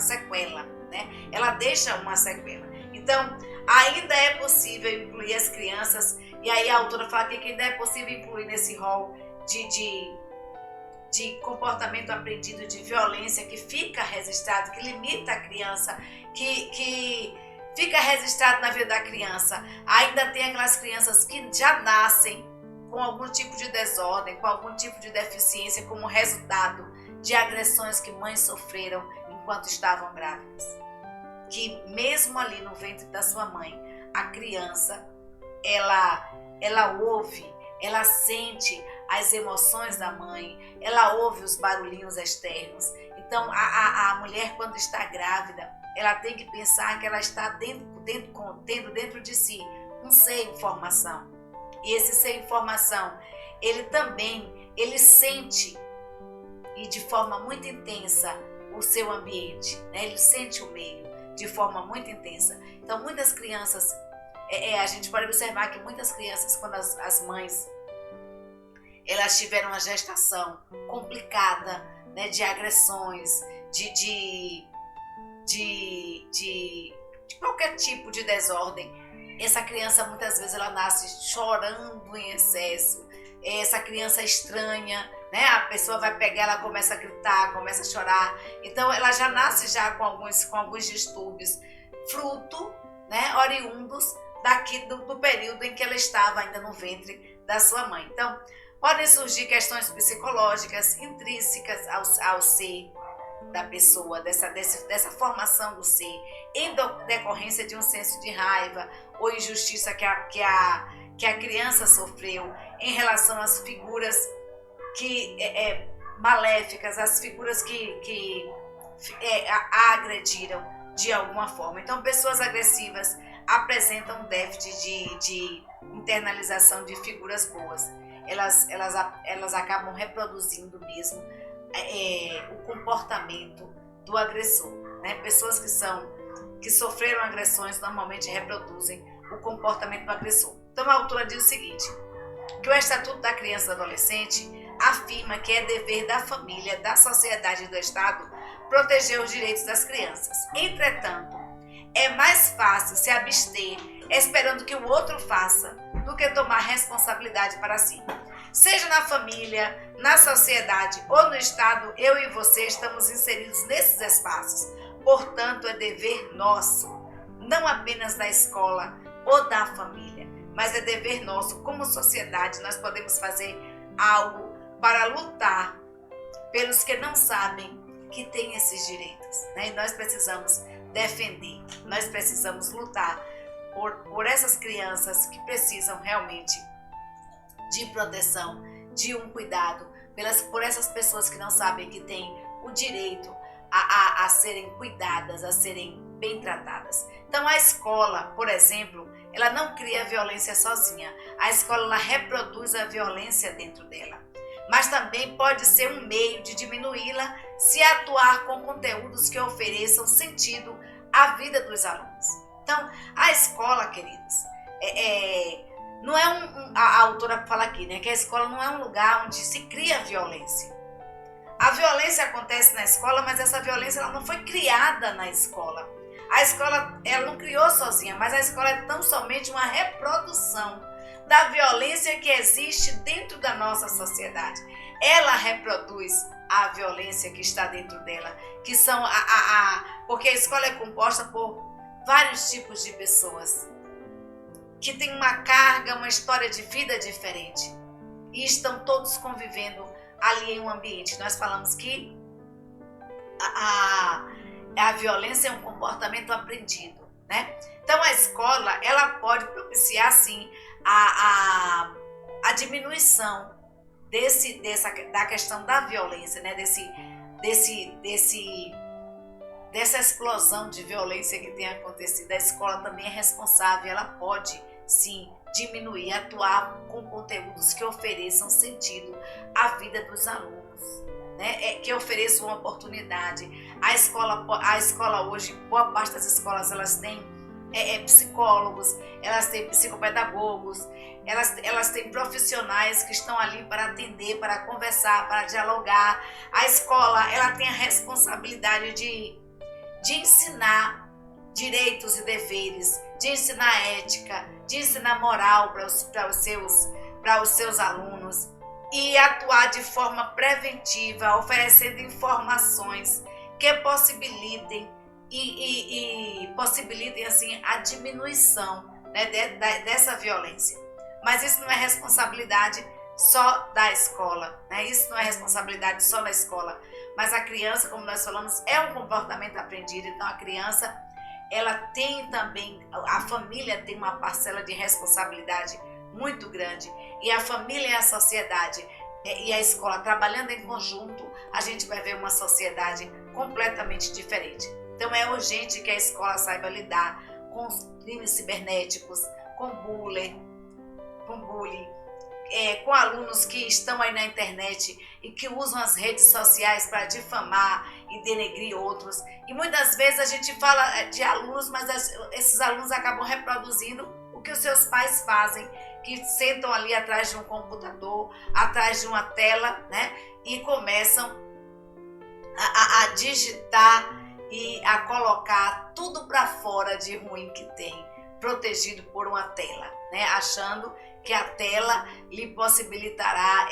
sequela, né? Ela deixa uma sequela. Então, ainda é possível incluir as crianças, e aí a autora fala aqui que ainda é possível incluir nesse rol de comportamento aprendido, de violência que fica registrado, que limita a criança, que fica registrado na vida da criança. Ainda tem aquelas crianças que já nascem com algum tipo de desordem, com algum tipo de deficiência como resultado de agressões que mães sofreram enquanto estavam grávidas. Que mesmo ali no ventre da sua mãe, a criança, ela ouve, ela sente as emoções da mãe, ela ouve os barulhinhos externos. Então, a mulher, quando está grávida, ela tem que pensar que ela está tendo dentro de si um ser em formação. E esse ser em formação, ele sente, e de forma muito intensa, o seu ambiente, né? Ele sente o meio de forma muito intensa. Então, muitas crianças, a gente pode observar que muitas crianças, quando as mães elas tiveram uma gestação complicada, né, de agressões, de qualquer tipo de desordem, essa criança muitas vezes ela nasce chorando em excesso. Essa criança estranha, né? A pessoa vai pegar, ela começa a gritar, começa a chorar. Então ela já nasce já com alguns distúrbios, fruto, né, oriundos do período em que ela estava ainda no ventre da sua mãe. Então, podem surgir questões psicológicas intrínsecas ao ser da pessoa, dessa formação do ser, em decorrência de um senso de raiva ou injustiça que a criança sofreu em relação às figuras maléficas, as figuras que a agrediram de alguma forma. Então, pessoas agressivas apresentam um déficit de internalização de figuras boas. Elas acabam reproduzindo mesmo o comportamento do agressor, né? Pessoas que sofreram agressões normalmente reproduzem o comportamento do agressor. Então a autora diz o seguinte, que o Estatuto da Criança e do Adolescente afirma que é dever da família, da sociedade e do Estado proteger os direitos das crianças. Entretanto, é mais fácil se abster esperando que o outro faça do que tomar responsabilidade para si. Seja na família, na sociedade ou no Estado, eu e você estamos inseridos nesses espaços. Portanto, é dever nosso, não apenas da escola ou da família, mas é dever nosso como sociedade. Nós podemos fazer algo para lutar pelos que não sabem que têm esses direitos, né? E nós precisamos defender, nós precisamos lutar por essas crianças que precisam realmente de proteção, de um cuidado, por essas pessoas que não sabem que têm o direito a serem cuidadas, a serem bem tratadas. Então a escola, por exemplo, ela não cria violência sozinha. A escola ela reproduz a violência dentro dela. Mas também pode ser um meio de diminuí-la se atuar com conteúdos que ofereçam sentido à vida dos alunos. Então, a escola, queridos, não é a autora fala aqui, né, que a escola não é um lugar onde se cria violência. A violência acontece na escola, mas essa violência ela não foi criada na escola. A escola ela não criou sozinha, mas a escola é tão somente uma reprodução da violência que existe dentro da nossa sociedade. Ela reproduz a violência que está dentro dela, que são porque a escola é composta por vários tipos de pessoas que têm uma carga, uma história de vida diferente e estão todos convivendo ali em um ambiente. Nós falamos que a violência é um comportamento aprendido, né? Então a escola ela pode propiciar sim a diminuição da questão da violência, né? Dessa explosão de violência que tem acontecido. A escola também é responsável, ela pode sim diminuir, atuar com conteúdos que ofereçam sentido à vida dos alunos, né? Que ofereçam uma oportunidade. A escola hoje, boa parte das escolas, elas têm psicólogos, elas têm psicopedagogos, elas têm profissionais que estão ali para atender, para conversar, para dialogar. A escola ela tem a responsabilidade de ensinar direitos e deveres, de ensinar ética, de ensinar moral para os seus alunos e atuar de forma preventiva, oferecendo informações que possibilitem possibilitem assim a diminuição, né, dessa violência. Mas isso não é responsabilidade só da escola, né? Isso não é responsabilidade só da escola. Mas a criança, como nós falamos, é um comportamento aprendido. Então a criança, ela tem também, a família tem uma parcela de responsabilidade muito grande. E a família e a sociedade e a escola trabalhando em conjunto, a gente vai ver uma sociedade completamente diferente. Então é urgente que a escola saiba lidar com os crimes cibernéticos, com bullying, com alunos que estão aí na internet e que usam as redes sociais para difamar e denegrir outros. E muitas vezes a gente fala de alunos, mas esses alunos acabam reproduzindo o que os seus pais fazem, que sentam ali atrás de um computador, atrás de uma tela, né? E começam a digitar e a colocar tudo para fora de ruim que tem, protegido por uma tela, né? Achando que a tela lhe possibilitará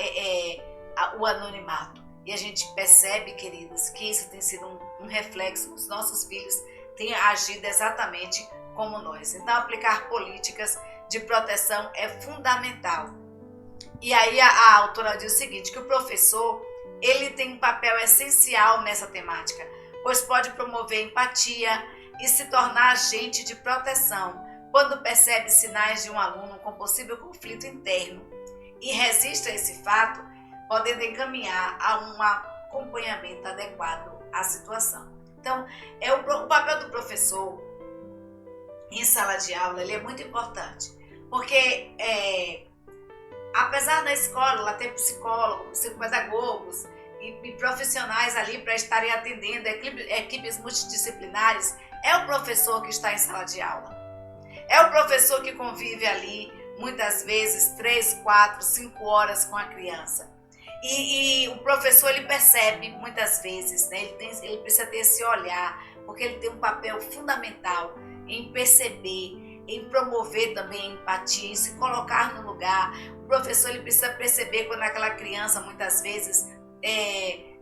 o anonimato. E a gente percebe, queridos, que isso tem sido um reflexo. Os nossos filhos têm agido exatamente como nós. Então, aplicar políticas de proteção é fundamental. E aí a autora diz o seguinte, que o professor ele tem um papel essencial nessa temática, pois pode promover empatia e se tornar agente de proteção quando percebe sinais de um aluno com possível conflito interno e resiste a esse fato, podendo encaminhar a um acompanhamento adequado à situação. Então, o papel do professor em sala de aula ele é muito importante, porque apesar da escola ela ter psicólogos, psicopedagogos e profissionais ali para estarem atendendo equipes multidisciplinares, é o professor que está em sala de aula. É o professor que convive ali, muitas vezes, 3, 4, 5 horas com a criança. E o professor, ele percebe, muitas vezes, né? Ele precisa ter esse olhar, porque ele tem um papel fundamental em perceber, em promover também a empatia, em se colocar no lugar. O professor, ele precisa perceber quando aquela criança, muitas vezes,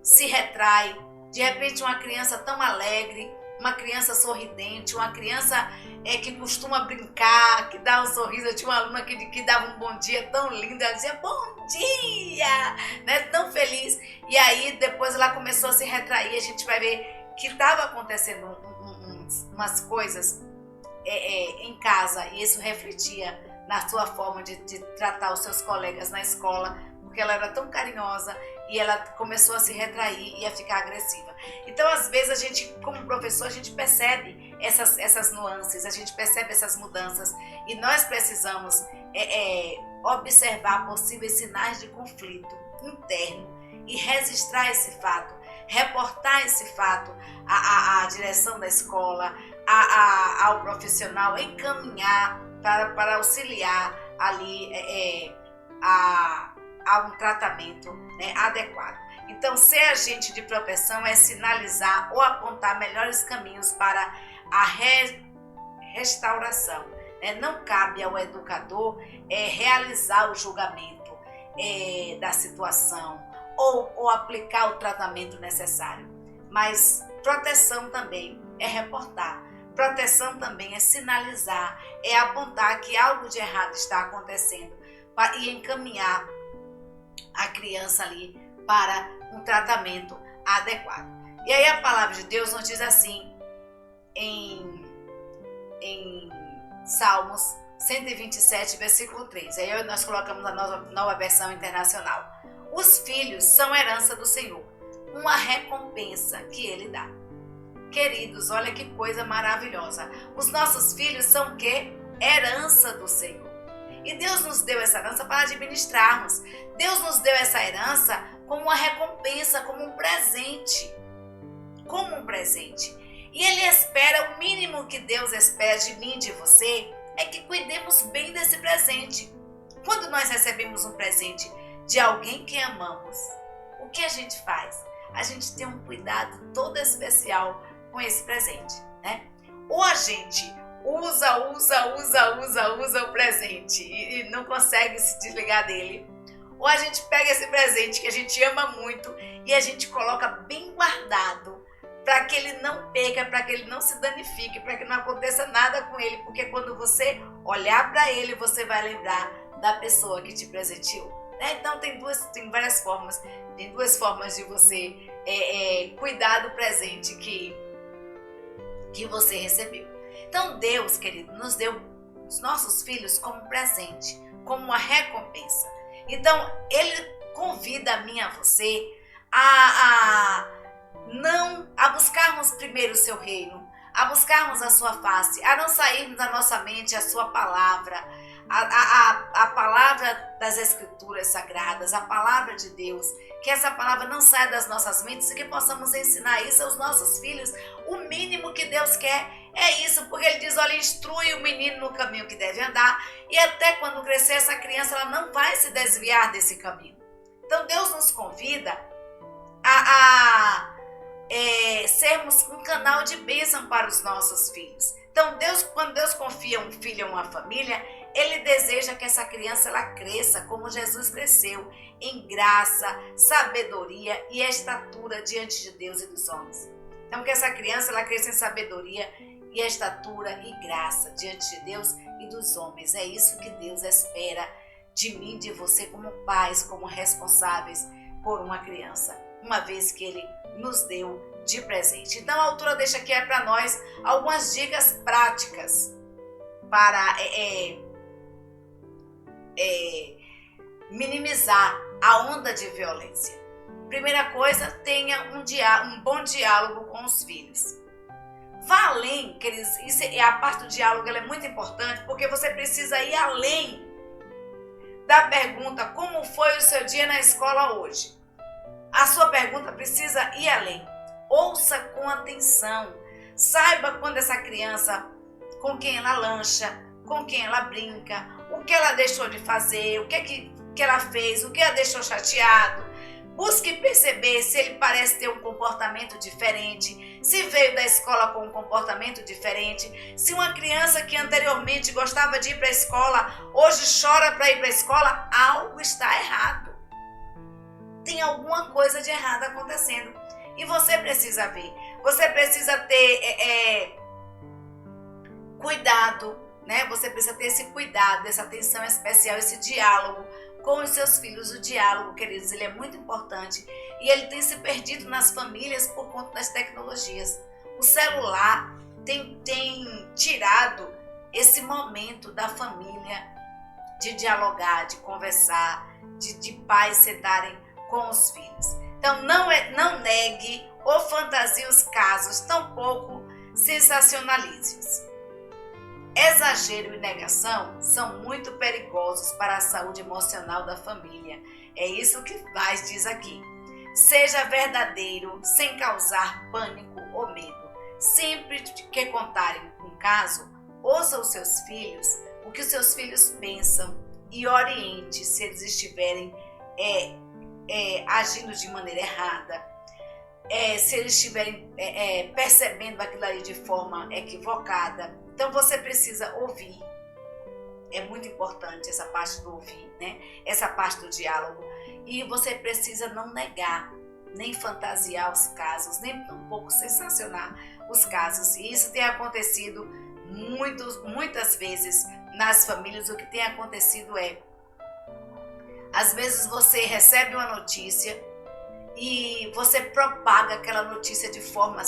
se retrai. De repente, uma criança tão alegre, uma criança sorridente, uma criança que costuma brincar, que dá um sorriso. Eu tinha uma aluna que dava um bom dia tão lindo, ela dizia bom dia, né? Tão feliz. E aí depois ela começou a se retrair, a gente vai ver que estava acontecendo umas coisas em casa, e isso refletia na sua forma de tratar os seus colegas na escola, porque ela era tão carinhosa e ela começou a se retrair e a ficar agressiva. Então, às vezes, a gente, como professor, a gente percebe essas nuances, a gente percebe essas mudanças, e nós precisamos observar possíveis sinais de conflito interno e registrar esse fato, reportar esse fato à direção da escola, ao profissional encaminhar para auxiliar ali a um tratamento, né, adequado. Então, ser agente de proteção é sinalizar ou apontar melhores caminhos para a restauração. Né? Não cabe ao educador realizar o julgamento da situação ou aplicar o tratamento necessário. Mas proteção também é reportar. Proteção também é sinalizar, é apontar que algo de errado está acontecendo e encaminhar a criança ali para um tratamento adequado. E aí a palavra de Deus nos diz assim, em Salmos 127, versículo 3. Aí nós colocamos a nova versão internacional. Os filhos são herança do Senhor, uma recompensa que Ele dá. Queridos, olha que coisa maravilhosa. Os nossos filhos são o quê? Herança do Senhor. E Deus nos deu essa herança para administrarmos. Deus nos deu essa herança como uma recompensa, como um presente. Como um presente. E Ele espera, o mínimo que Deus espera de mim e de você, é que cuidemos bem desse presente. Quando nós recebemos um presente de alguém que amamos, o que a gente faz? A gente tem um cuidado todo especial com esse presente, né? Ou a gente usa o presente e não consegue se desligar dele, ou a gente pega esse presente que a gente ama muito e a gente coloca bem guardado para que ele não perca, para que ele não se danifique, para que não aconteça nada com ele, porque quando você olhar para ele, você vai lembrar da pessoa que te presenteou. Né? Então tem várias formas, tem duas formas de você cuidar do presente que você recebeu. Então Deus, querido, nos deu os nossos filhos como presente, como uma recompensa. Então Ele convida a mim e a você a buscarmos primeiro o seu reino, a buscarmos a sua face, a não sairmos da nossa mente a sua palavra, a palavra das Escrituras Sagradas, a palavra de Deus, que essa palavra não saia das nossas mentes e que possamos ensinar isso aos nossos filhos. O mínimo que Deus quer é isso, porque Ele diz, olha, instrui o menino no caminho que deve andar e até quando crescer essa criança, ela não vai se desviar desse caminho. Então Deus nos convida a sermos um canal de bênção para os nossos filhos. Então quando Deus confia um filho a uma família, Ele deseja que essa criança ela cresça como Jesus cresceu, em graça, sabedoria e estatura diante de Deus e dos homens. Então que essa criança ela cresça em sabedoria e estatura e graça diante de Deus e dos homens. É isso que Deus espera de mim, de você, como pais, como responsáveis por uma criança, uma vez que Ele nos deu de presente. Então a autora deixa aqui para nós algumas dicas práticas para minimizar a onda de violência. Primeira coisa, tenha um bom diálogo com os filhos. Vá além, queridos, a parte do diálogo ela é muito importante, porque você precisa ir além da pergunta, como foi o seu dia na escola hoje? A sua pergunta precisa ir além. Ouça com atenção. Saiba quando essa criança, com quem ela lancha, com quem ela brinca, o que ela deixou de fazer, o que ela fez, o que a deixou chateado. Busque perceber se ele parece ter um comportamento diferente, se veio da escola com um comportamento diferente, se uma criança que anteriormente gostava de ir para a escola, hoje chora para ir para a escola, algo está errado. Tem alguma coisa de errado acontecendo. E você precisa ver. Você precisa ter cuidado, né? Você precisa ter esse cuidado, essa atenção especial, esse diálogo com os seus filhos. O diálogo, queridos, ele é muito importante. E ele tem se perdido nas famílias por conta das tecnologias. O celular tem tirado esse momento da família de dialogar, de conversar, de pais sentarem com os filhos. Então não negue ou fantasie os casos, tampouco sensacionalize-os. Exagero e negação são muito perigosos para a saúde emocional da família. É isso que Vaz diz aqui. Seja verdadeiro sem causar pânico ou medo. Sempre que contarem um caso, ouça os seus filhos, o que os seus filhos pensam e oriente se eles estiverem agindo de maneira errada, se eles estiverem percebendo aquilo ali de forma equivocada. Então você precisa ouvir. É muito importante essa parte do ouvir, né? Essa parte do diálogo. E você precisa não negar, nem fantasiar os casos, nem um pouco sensacionar os casos. E isso tem acontecido muitas vezes nas famílias. O que tem acontecido às vezes você recebe uma notícia e você propaga aquela notícia de forma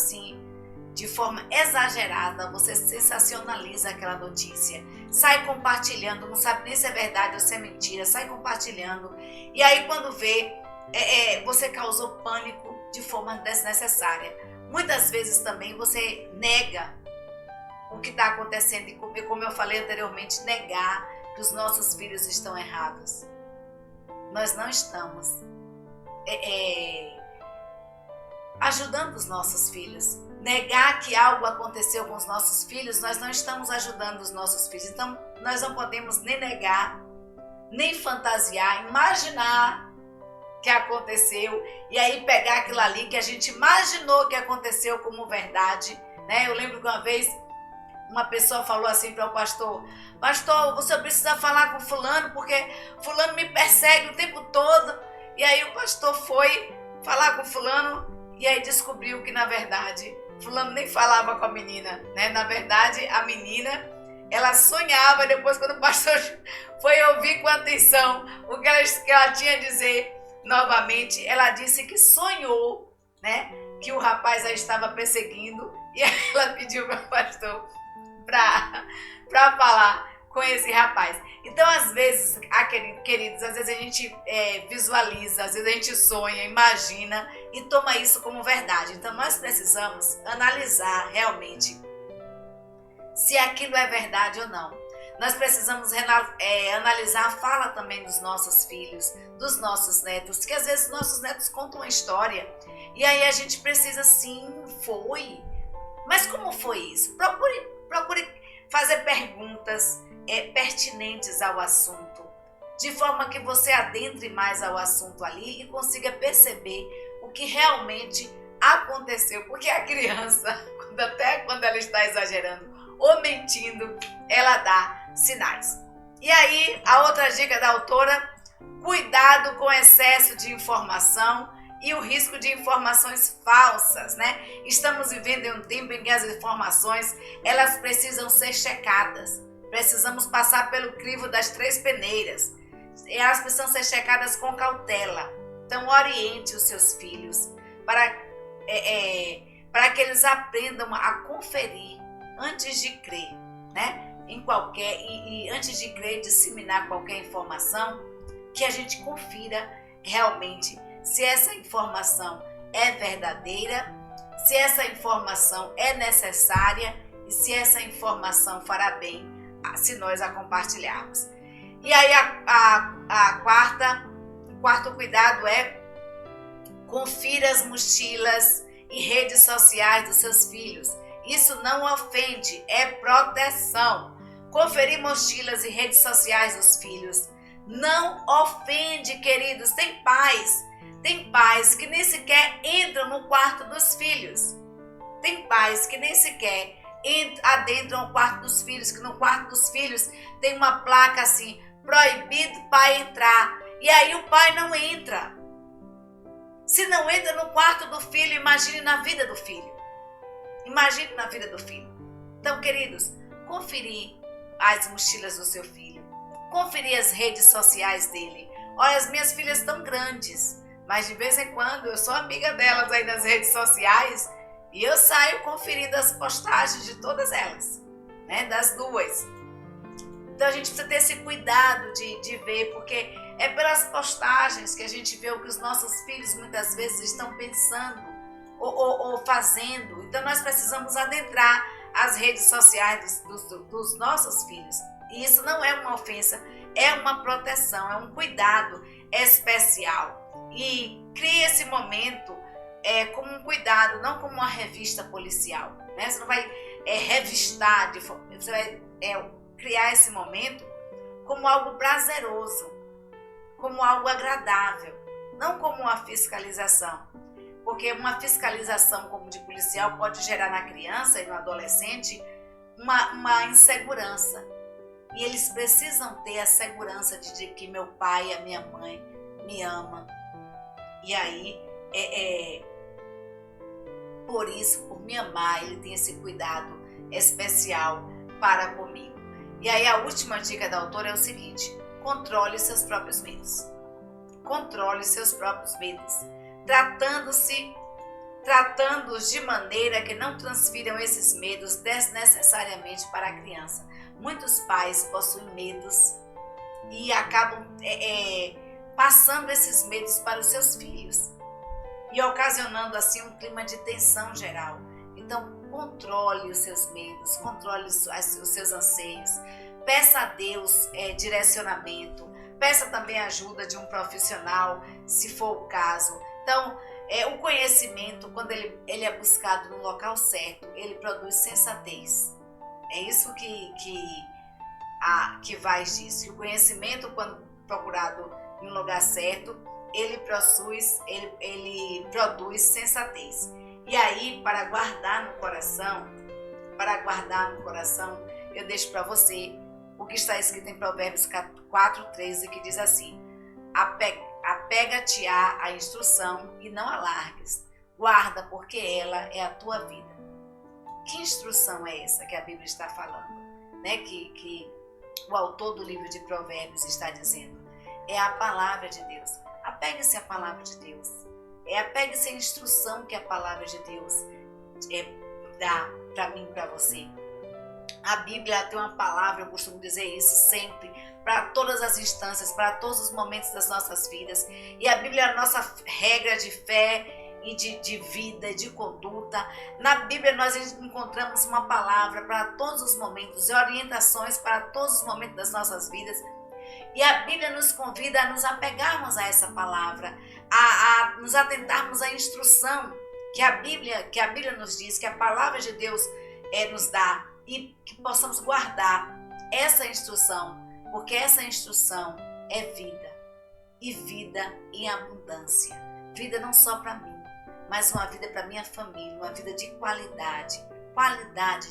exagerada, você sensacionaliza aquela notícia, sai compartilhando, não sabe nem se é verdade ou se é mentira, sai compartilhando, e aí quando vê, você causou pânico de forma desnecessária. Muitas vezes também você nega o que está acontecendo, e como eu falei anteriormente, negar que os nossos filhos estão errados. Nós não estamos ajudando os nossos filhos. Negar que algo aconteceu com os nossos filhos, nós não estamos ajudando os nossos filhos. Então, nós não podemos nem negar, nem fantasiar, imaginar que aconteceu e aí pegar aquilo ali que a gente imaginou que aconteceu como verdade, né? Eu lembro que uma vez uma pessoa falou assim para o pastor: pastor, você precisa falar com fulano porque fulano me persegue o tempo todo. E aí o pastor foi falar com fulano e aí descobriu que na verdade fulano nem falava com a menina, né? Na verdade a menina, ela sonhava. Depois, quando o pastor foi ouvir com atenção o que ela tinha a dizer novamente, ela disse que sonhou, né, que o rapaz a estava perseguindo, e ela pediu para o pastor para falar com esse rapaz. Então, às vezes, queridos, às vezes a gente visualiza, às vezes a gente sonha, imagina e toma isso como verdade. Então, nós precisamos analisar realmente se aquilo é verdade ou não. Nós precisamos analisar a fala também dos nossos filhos, dos nossos netos, que às vezes nossos netos contam uma história e aí a gente precisa, sim, foi. Mas como foi isso? Procure fazer perguntas pertinentes ao assunto, de forma que você adentre mais ao assunto ali e consiga perceber o que realmente aconteceu. Porque a criança, até quando ela está exagerando ou mentindo, ela dá sinais. E aí, a outra dica da autora: cuidado com o excesso de informação e o risco de informações falsas, né? Estamos vivendo em um tempo em que as informações, elas precisam ser checadas. Precisamos passar pelo crivo das 3 peneiras. Elas precisam ser checadas com cautela. Então, oriente os seus filhos para que eles aprendam a conferir antes de crer, né? E antes de crer, disseminar qualquer informação, que a gente confira realmente se essa informação é verdadeira, se essa informação é necessária e se essa informação fará bem se nós a compartilharmos. E aí o quarto cuidado é: confira as mochilas e redes sociais dos seus filhos. Isso não ofende, é proteção. Conferir mochilas e redes sociais dos filhos não ofende, queridos. Tem pais que nem sequer entram no quarto dos filhos. Tem pais que nem sequer adentram o quarto dos filhos, que no quarto dos filhos tem uma placa assim: proibido pai entrar. E aí o pai não entra. Se não entra no quarto do filho, imagine na vida do filho. Imagine na vida do filho. Então, queridos, conferir as mochilas do seu filho, conferir as redes sociais dele. Olha, as minhas filhas estão grandes, mas de vez em quando eu sou amiga delas aí nas redes sociais e eu saio conferindo as postagens de todas elas, né, das duas. Então a gente precisa ter esse cuidado de ver, porque é pelas postagens que a gente vê o que os nossos filhos muitas vezes estão pensando ou fazendo. Então nós precisamos adentrar as redes sociais dos nossos filhos. E isso não é uma ofensa, é uma proteção, é um cuidado especial. E crie esse momento como um cuidado, não como uma revista policial, né? Você não vai revistar, você vai criar esse momento como algo prazeroso, como algo agradável, não como uma fiscalização. Porque uma fiscalização como de policial pode gerar na criança e no adolescente uma insegurança. E eles precisam ter a segurança de que meu pai, a minha mãe me ama. E aí, por isso, por me amar, ele tem esse cuidado especial para comigo. E aí a última dica da autora é o seguinte: controle seus próprios medos. Controle seus próprios medos, tratando-os de maneira que não transfiram esses medos desnecessariamente para a criança. Muitos pais possuem medos e acabam passando esses medos para os seus filhos e ocasionando assim um clima de tensão geral. Então, controle os seus medos, controle os seus anseios, peça a Deus direcionamento, peça também a ajuda de um profissional, se for o caso. Então, o conhecimento, quando ele é buscado no local certo, ele produz sensatez. É isso que Vaz diz, que o conhecimento, quando procurado no lugar certo, ele produz sensatez. E aí, para guardar no coração, eu deixo para você o que está escrito em Provérbios 4:13, que diz assim: apega-te à instrução e não a largues, guarda, porque ela é a tua vida. Que instrução é essa que a Bíblia está falando? Né? Que o autor do livro de Provérbios está dizendo. É a palavra de Deus. Apegue-se à palavra de Deus. Apegue-se à instrução que a palavra de Deus dá para mim e para você. A Bíblia tem uma palavra, eu costumo dizer isso sempre, para todas as instâncias, para todos os momentos das nossas vidas. E a Bíblia é a nossa regra de fé e de vida, de conduta. Na Bíblia nós encontramos uma palavra para todos os momentos e orientações para todos os momentos das nossas vidas. E a Bíblia nos convida a nos apegarmos a essa palavra, a nos atentarmos à instrução que a Bíblia nos diz, que a palavra de Deus nos dá, e que possamos guardar essa instrução, porque essa instrução é vida, e vida em abundância. Vida não só para mim, mas uma vida para minha família, uma vida de qualidade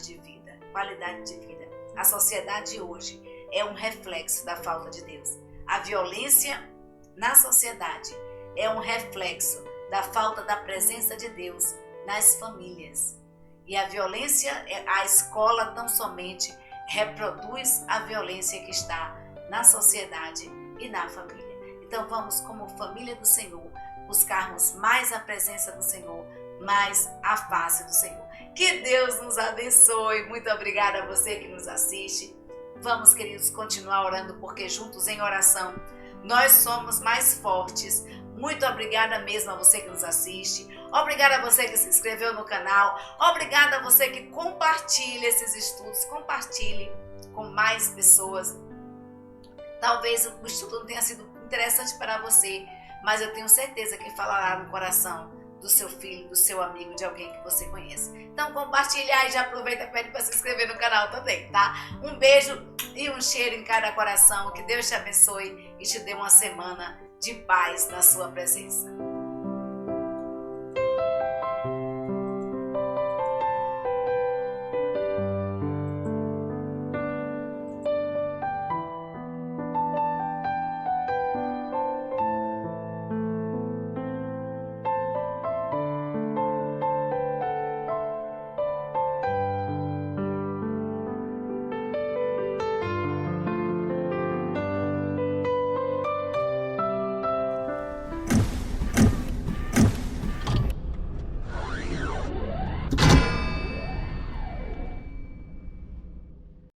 de vida, qualidade de vida. A sociedade hoje é um reflexo da falta de Deus. A violência na sociedade é um reflexo da falta da presença de Deus nas famílias. E a violência, a escola tão somente reproduz a violência que está na sociedade e na família. Então vamos, como família do Senhor, buscarmos mais a presença do Senhor, mais a face do Senhor. Que Deus nos abençoe. Muito obrigada a você que nos assiste. Vamos, queridos, continuar orando, porque juntos em oração nós somos mais fortes. Muito obrigada mesmo a você que nos assiste. Obrigada a você que se inscreveu no canal. Obrigada a você que compartilha esses estudos. Compartilhe com mais pessoas. Talvez o estudo não tenha sido interessante para você, mas eu tenho certeza que falará no coração do seu filho, do seu amigo, de alguém que você conhece. Então compartilha e já aproveita e pede para se inscrever no canal também, tá? Um beijo e um cheiro em cada coração. Que Deus te abençoe e te dê uma semana de paz na sua presença.